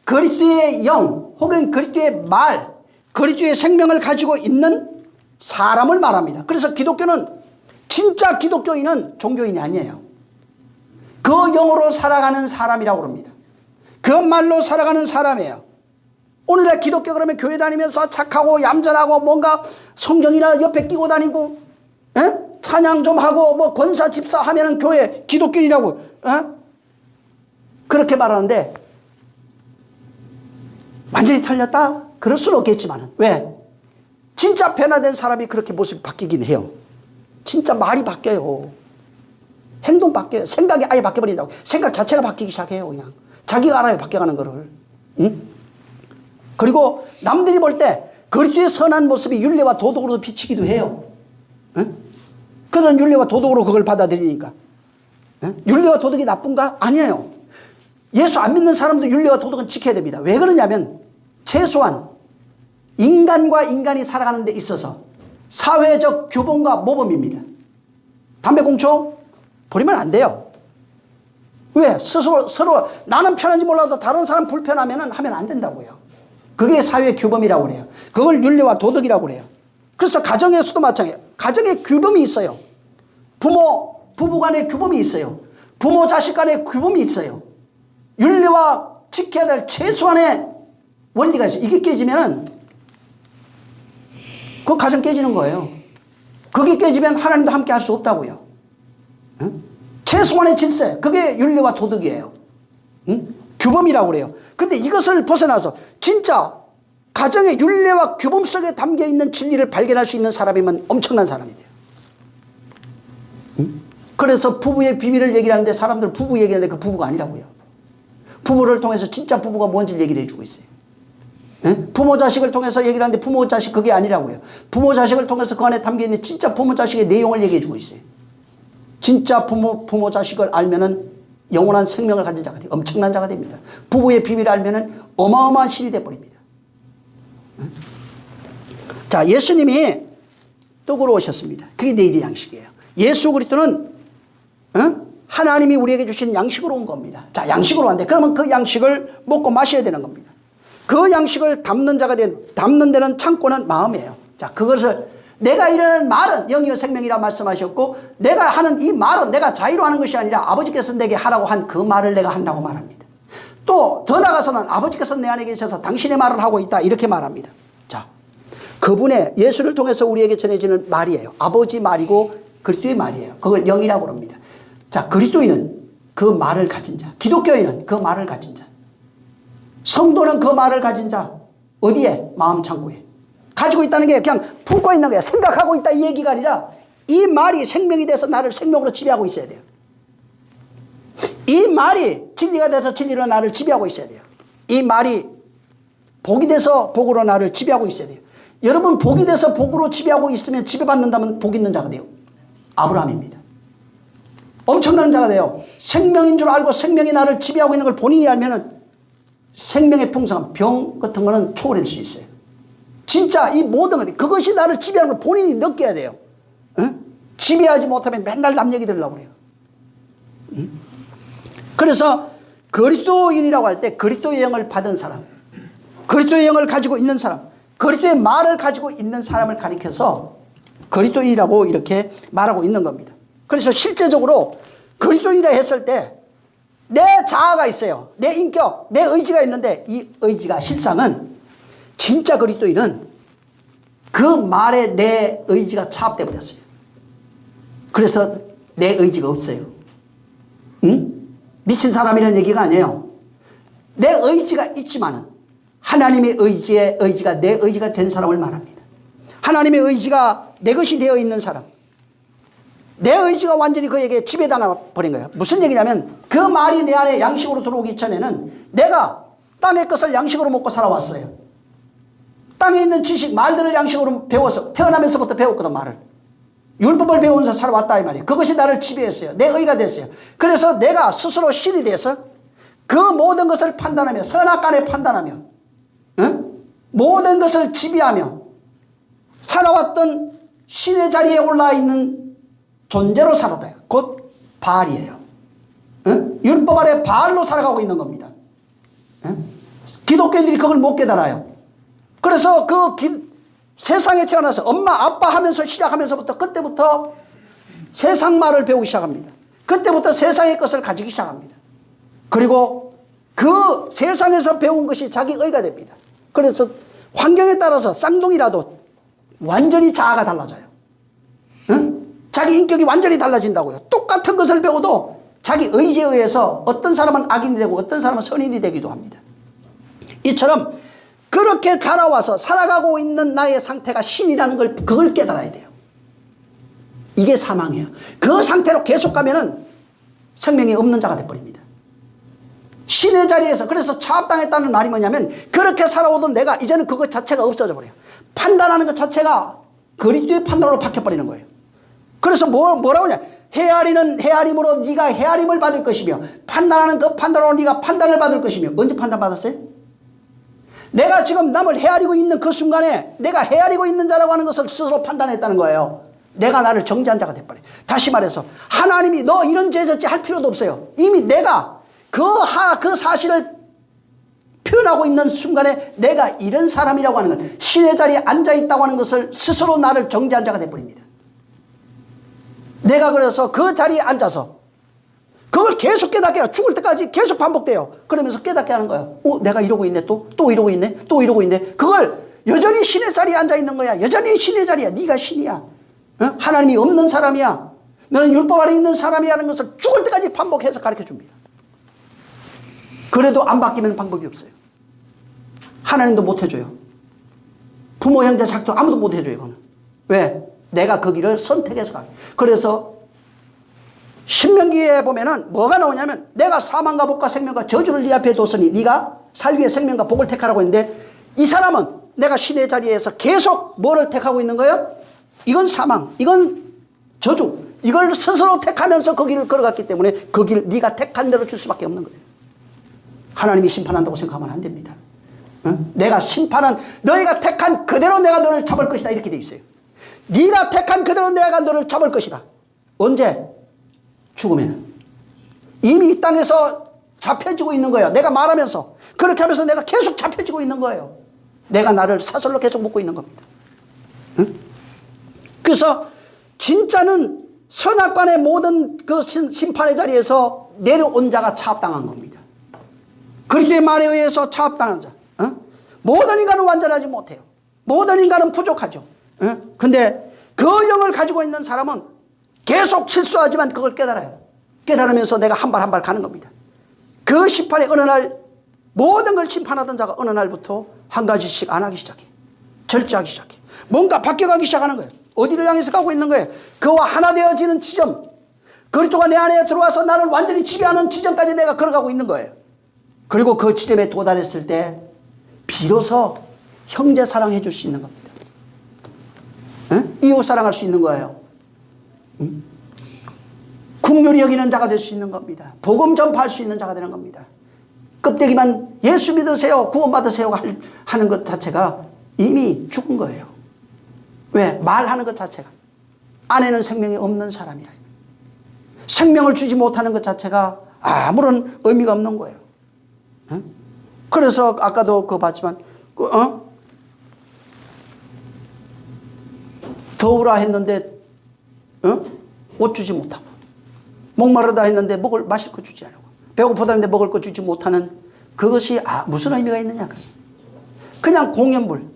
그리스도의 영 혹은 그리스도의 말, 그리스도의 생명을 가지고 있는 사람을 말합니다. 그래서 기독교는 진짜 기독교인은 종교인이 아니에요. 그 영으로 살아가는 사람이라고 합니다. 그 말로 살아가는 사람이에요. 오늘날 기독교 그러면 교회 다니면서 착하고 얌전하고 뭔가 성전이나 옆에 끼고 다니고 찬양 좀 하고 뭐 권사 집사 하면은 교회 기독교인이라고 그렇게 말하는데 완전히 틀렸다? 그럴 수는 없겠지만 왜? 진짜 변화된 사람이 그렇게 모습이 바뀌긴 해요. 진짜 말이 바뀌어요. 행동 바뀌어요. 생각이 아예 바뀌어버린다고. 생각 자체가 바뀌기 시작해요. 그냥 자기가 알아요 바뀌어가는 거를. 그리고 남들이 볼 때 그리스도의 선한 모습이 윤리와 도덕으로 비치기도 해요. 그런 윤리와 도덕으로 그걸 받아들이니까. 윤리와 도덕이 나쁜가? 아니에요. 예수 안 믿는 사람도 윤리와 도덕은 지켜야 됩니다. 왜 그러냐면 최소한 인간과 인간이 살아가는 데 있어서 사회적 규범과 모범입니다. 담배 공초 버리면 안 돼요. 왜? 서로 나는 편한지 몰라도 다른 사람 불편하면 하면 안 된다고요. 그게 사회 규범이라고 그래요. 그걸 윤리와 도덕이라고 그래요. 그래서 가정에서도 마찬가지예요. 가정에 규범이 있어요. 부부 간의 규범이 있어요. 부모 자식 간의 규범이 있어요. 윤리와 지켜야 될 최소한의 원리가 있어요. 이게 깨지면은 그 가정 깨지는 거예요. 그게 깨지면 하나님도 함께 할 수 없다고요. 최소한의 질서, 그게 윤리와 도덕이에요. 규범이라고 그래요. 근데 이것을 벗어나서 진짜 가정의 윤례와 규범 속에 담겨있는 진리를 발견할 수 있는 사람이면 엄청난 사람이 돼요. 그래서 부부의 비밀을 얘기하는데 사람들은 부부 얘기하는데 그 부부가 아니라고요. 부부를 통해서 진짜 부부가 뭔지를 얘기를 해주고 있어요. 부모 자식을 통해서 얘기를 하는데 부모 자식 그게 아니라고요. 부모 자식을 통해서 그 안에 담겨있는 진짜 부모 자식의 내용을 얘기해 주고 있어요. 진짜 부모 자식을 알면은 영원한 생명을 가진 자가 돼요. 엄청난 자가 됩니다. 부부의 비밀을 알면은 어마어마한 신이 돼버립니다. 자, 예수님이 떡으로 오셨습니다. 그게 내일의 양식이에요. 예수 그리스도는 하나님이 우리에게 주신 양식으로 온 겁니다. 자, 양식으로 왔는데 그러면 그 양식을 먹고 마셔야 되는 겁니다. 그 양식을 담는 데는 창고는 마음이에요. 자, 그것을 내가 이르는 말은 영이요 생명이라 말씀하셨고 내가 하는 이 말은 내가 자유로 하는 것이 아니라 아버지께서 내게 하라고 한 그 말을 내가 한다고 말합니다. 또 더 나아가서는 아버지께서 내 안에 계셔서 당신의 말을 하고 있다 이렇게 말합니다. 자, 그분의 예수를 통해서 우리에게 전해지는 말이에요. 아버지 말이고 그리스도의 말이에요. 그걸 영이라고 합니다. 자, 그리스도인은 그 말을 가진 자, 기독교인은 그 말을 가진 자, 성도는 그 말을 가진 자. 어디에? 마음 창고에. 가지고 있다는 게 그냥 품고 있는 거야. 생각하고 있다 이 얘기가 아니라 이 말이 생명이 돼서 나를 생명으로 지배하고 있어야 돼요. 이 말이 진리가 돼서 진리로 나를 지배하고 있어야 돼요. 이 말이 복이 돼서 복으로 나를 지배하고 있어야 돼요. 여러분 복이 돼서 복으로 지배하고 있으면 지배받는다면 복 있는 자가 돼요. 아브라함입니다. 엄청난 자가 돼요. 생명인 줄 알고 생명이 나를 지배하고 있는 걸 본인이 알면은 생명의 풍성함, 병 같은 거는 초월할 수 있어요. 진짜 이 모든 것, 그것이 나를 지배하는 걸 본인이 느껴야 돼요. 지배하지 못하면 맨날 남 얘기 들으려고 그래요. 그래서 그리스도인이라고 할 때 그리스도의 영을 받은 사람, 그리스도의 영을 가지고 있는 사람, 그리스도의 말을 가지고 있는 사람을 가리켜서 그리스도인이라고 이렇게 말하고 있는 겁니다. 그래서 실제적으로 그리스도인이라 했을 때 내 자아가 있어요. 내 인격, 내 의지가 있는데 이 의지가 실상은 진짜 그리스도인은 그 말에 내 의지가 차압돼 버렸어요. 그래서 내 의지가 없어요. 미친 사람이라는 얘기가 아니에요. 내 의지가 있지만은 하나님의 의지가 내 의지가 된 사람을 말합니다. 하나님의 의지가 내 것이 되어 있는 사람, 내 의지가 완전히 그에게 지배당해 버린 거예요. 무슨 얘기냐면 그 말이 내 안에 양식으로 들어오기 전에는 내가 땅의 것을 양식으로 먹고 살아왔어요. 땅에 있는 지식, 말들을 양식으로 배워서 태어나면서부터 배웠거든. 말을 율법을 배우면서 살아왔다 이 말이에요. 그것이 나를 지배했어요. 내 의가 됐어요. 그래서 내가 스스로 신이 돼서 그 모든 것을 판단하며 선악간에 판단하며 모든 것을 지배하며 살아왔던 신의 자리에 올라 있는 존재로 살아다요. 곧 바알이에요. 율법 아래 바알로 살아가고 있는 겁니다. 기독교인들이 그걸 못 깨달아요. 그래서 세상에 태어나서 엄마 아빠 하면서 시작하면서부터 그때부터 세상 말을 배우기 시작합니다. 그때부터 세상의 것을 가지기 시작합니다. 그리고 그 세상에서 배운 것이 자기 의가 됩니다. 그래서 환경에 따라서 쌍둥이라도 완전히 자아가 달라져요. 자기 인격이 완전히 달라진다고요. 똑같은 것을 배워도 자기 의지에 의해서 어떤 사람은 악인이 되고 어떤 사람은 선인이 되기도 합니다. 이처럼 그렇게 자라와서 살아가고 있는 나의 상태가 신이라는 걸 그걸 깨달아야 돼요. 이게 사망이에요. 그 상태로 계속 가면은 생명이 없는 자가 돼버립니다. 신의 자리에서 그래서 차압당했다는 말이 뭐냐면 그렇게 살아오던 내가 이제는 그것 자체가 없어져 버려요. 판단하는 것 자체가 그리스도의 판단으로 바뀌어버리는 거예요. 그래서 뭐라고 하냐, 헤아리는 헤아림으로 네가 헤아림을 받을 것이며 판단하는 그 판단으로 네가 판단을 받을 것이며. 언제 판단받았어요? 내가 지금 남을 헤아리고 있는 그 순간에 내가 헤아리고 있는 자라고 하는 것을 스스로 판단했다는 거예요. 내가 나를 정죄한 자가 돼버려요. 다시 말해서 하나님이 너 이런 죄 졌지 할 필요도 없어요. 이미 내가 그 사실을 표현하고 있는 순간에 내가 이런 사람이라고 하는 것, 신의 자리에 앉아있다고 하는 것을 스스로 나를 정죄한 자가 돼버립니다. 내가 그래서 그 자리에 앉아서 그걸 계속 깨닫게 해요. 죽을 때까지 계속 반복돼요. 그러면서 깨닫게 하는 거예요. 내가 이러고 있네. 또 이러고 있네. 또 이러고 있네. 그걸 여전히 신의 자리에 앉아있는 거야. 여전히 신의 자리야. 네가 신이야. 하나님이 없는 사람이야. 너는 율법 아래 있는 사람이라는 것을 죽을 때까지 반복해서 가르쳐 줍니다. 그래도 안 바뀌면 방법이 없어요. 하나님도 못 해줘요. 부모 형제 작도 아무도 못 해줘요. 이거는. 왜? 내가 그 길을 선택해서 가기. 그래서 신명기에 보면은 뭐가 나오냐면 내가 사망과 복과 생명과 저주를 네 앞에 뒀으니 네가 살기 위해 생명과 복을 택하라고 했는데 이 사람은 내가 신의 자리에서 계속 뭐를 택하고 있는 거예요? 이건 사망, 이건 저주, 이걸 스스로 택하면서 그 길을 걸어갔기 때문에 그 길 네가 택한 대로 줄 수밖에 없는 거예요. 하나님이 심판한다고 생각하면 안 됩니다. 내가 심판한 너희가 택한 그대로 내가 너를 잡을 것이다 이렇게 돼 있어요. 네가 택한 그대로 내가 너를 잡을 것이다. 언제? 죽으면. 이미 이 땅에서 잡혀지고 있는 거예요. 내가 말하면서 그렇게 하면서 내가 계속 잡혀지고 있는 거예요. 내가 나를 사슬로 계속 묶고 있는 겁니다. 그래서 진짜는 선악관의 모든 그 심판의 자리에서 내려온 자가 차압당한 겁니다. 그리스도의 말에 의해서 차압당한 자. 모든 인간은 완전하지 못해요. 모든 인간은 부족하죠. 근데 그 영을 가지고 있는 사람은 계속 실수하지만 그걸 깨달아요. 깨달으면서 내가 한 발 한 발 가는 겁니다. 그 심판의 어느 날 모든 걸 심판하던 자가 어느 날부터 한 가지씩 안 하기 시작해. 절제하기 시작해. 뭔가 바뀌어가기 시작하는 거예요. 어디를 향해서 가고 있는 거예요? 그와 하나 되어지는 지점. 그리스도가 내 안에 들어와서 나를 완전히 지배하는 지점까지 내가 걸어가고 있는 거예요. 그리고 그 지점에 도달했을 때 비로소 형제 사랑해 줄 수 있는 겁니다. 이웃 사랑할 수 있는 거예요. 국률이 여기는 자가 될 수 있는 겁니다. 복음 전파할 수 있는 자가 되는 겁니다. 껍데기만 예수 믿으세요, 구원받으세요 하는 것 자체가 이미 죽은 거예요. 왜? 말하는 것 자체가. 안에는 생명이 없는 사람이라. 생명을 주지 못하는 것 자체가 아무런 의미가 없는 거예요. 그래서 아까도 그거 봤지만 더우라 했는데 옷 주지 못하고, 목마르다 했는데 마실 거 주지 않고, 배고프다 했는데 먹을 거 주지 못하는 그것이 무슨 의미가 있느냐. 그냥 공연물,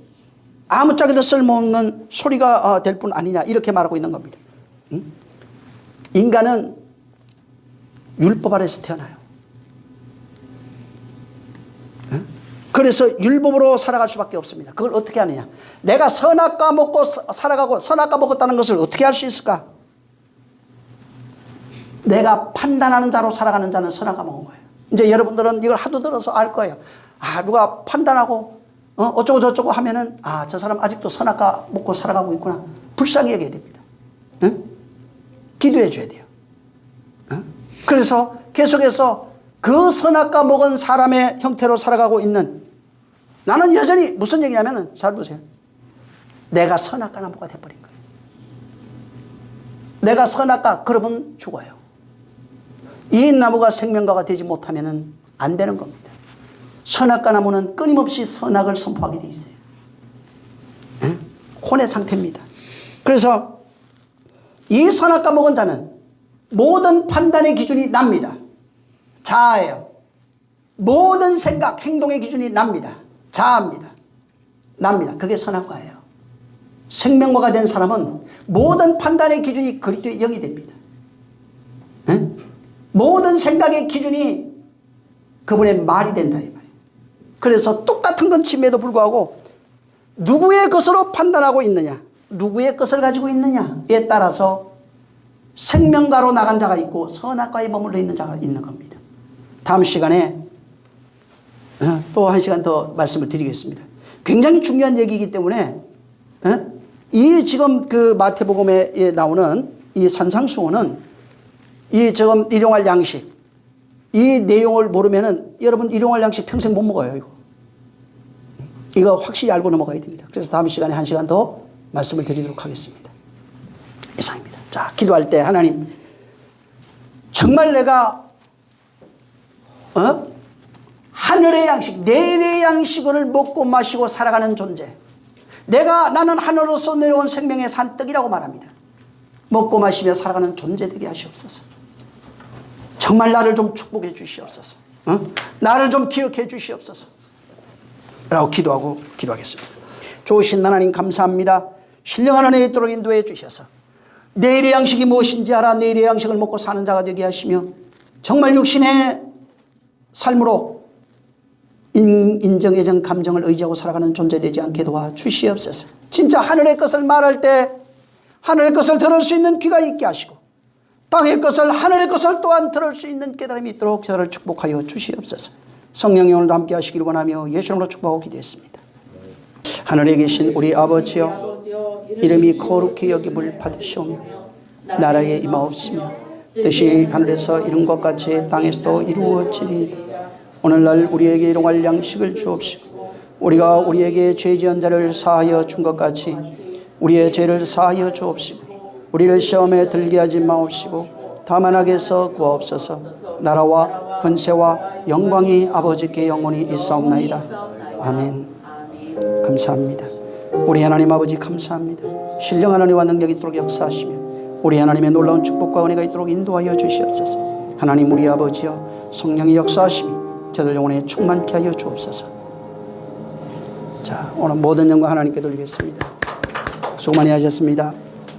아무짝에도 쓸모없는 소리가 될 뿐 아니냐 이렇게 말하고 있는 겁니다. 인간은 율법 아래서 태어나요. 그래서 율법으로 살아갈 수밖에 없습니다. 그걸 어떻게 하느냐. 내가 선악과 먹고 살아가고 선악과 먹었다는 것을 어떻게 할 수 있을까? 내가 판단하는 자로 살아가는 자는 선악과 먹은 거예요. 이제 여러분들은 이걸 하도 들어서 알 거예요. 누가 판단하고 어쩌고 저쩌고 하면은 저 사람 아직도 선악과 먹고 살아가고 있구나. 불쌍히 여겨야 됩니다. 기도해 줘야 돼요. 그래서 계속해서 그 선악과 먹은 사람의 형태로 살아가고 있는 나는 여전히 무슨 얘기냐면은 잘 보세요. 내가 선악과 나무가 돼버린 거예요. 내가 선악과 그러면 죽어요. 이 나무가 생명과가 되지 못하면은 안 되는 겁니다. 선악과 나무는 끊임없이 선악을 선포하게 돼 있어요. 혼의 상태입니다. 그래서 이 선악과 먹은 자는 모든 판단의 기준이 납니다. 자아예요. 모든 생각, 행동의 기준이 납니다. 자아입니다. 납니다. 그게 선악과예요. 생명과가 된 사람은 모든 판단의 기준이 그리스도의 영이 됩니다. 모든 생각의 기준이 그분의 말이 된다 이 말이에요. 그래서 똑같은 건침에도 불구하고 누구의 것으로 판단하고 있느냐, 누구의 것을 가지고 있느냐에 따라서 생명가로 나간 자가 있고 선악과에 머물러 있는 자가 있는 겁니다. 다음 시간에 또 한 시간 더 말씀을 드리겠습니다. 굉장히 중요한 얘기이기 때문에 이 지금 그 마태복음에 나오는 이 산상수훈은 이 지금 일용할 양식, 이 내용을 모르면은 여러분 일용할 양식 평생 못 먹어요. 이거 확실히 알고 넘어가야 됩니다. 그래서 다음 시간에 한 시간 더 말씀을 드리도록 하겠습니다. 이상입니다. 자, 기도할 때 하나님, 정말 내가 하늘의 양식, 내일의 양식을 먹고 마시고 살아가는 존재, 나는 하늘로서 내려온 생명의 산떡이라고 말합니다. 먹고 마시며 살아가는 존재 되게 하시옵소서. 정말 나를 좀 축복해 주시옵소서. 나를 좀 기억해 주시옵소서 라고 기도하겠습니다. 좋으신 하나님 감사합니다. 신령한 은혜에 있도록 인도해 주셔서 내일의 양식이 무엇인지 알아 내일의 양식을 먹고 사는 자가 되게 하시며 정말 육신의 삶으로 인정, 애정, 감정을 의지하고 살아가는 존재 되지 않게 도와주시옵소서. 진짜 하늘의 것을 말할 때 하늘의 것을 들을 수 있는 귀가 있게 하시고 땅의 것을, 하늘의 것을 또한 들을 수 있는 깨달음이 있도록 저를 축복하여 주시옵소서. 성령이 오늘도 함께 하시기를 원하며 예수 이름으로 축복하고 기도했습니다. 하늘에 계신 우리 아버지여, 이름이 거룩히 여김을 받으시오며 나라에 임하옵시며 뜻이 하늘에서 이룬 것 같이 땅에서도 이루어지리이다. 오늘날 우리에게 일용할 양식을 주옵시고 우리가 우리에게 죄 지은 자를 사하여 준 것 같이 우리의 죄를 사하여 주옵시고 우리를 시험에 들게 하지 마옵시고 다만 악에서 구하옵소서. 나라와 권세와 영광이 아버지께 영원히 있사옵나이다. 아멘. 감사합니다. 우리 하나님 아버지 감사합니다. 신령한 은혜와 능력이 있도록 역사하시며 우리 하나님의 놀라운 축복과 은혜가 있도록 인도하여 주시옵소서. 하나님 우리 아버지여, 성령의 역사하심이 저들 영혼에 충만케 하여 주옵소서. 자, 오늘 모든 영광 하나님께 돌리겠습니다. 수고 많이 하셨습니다.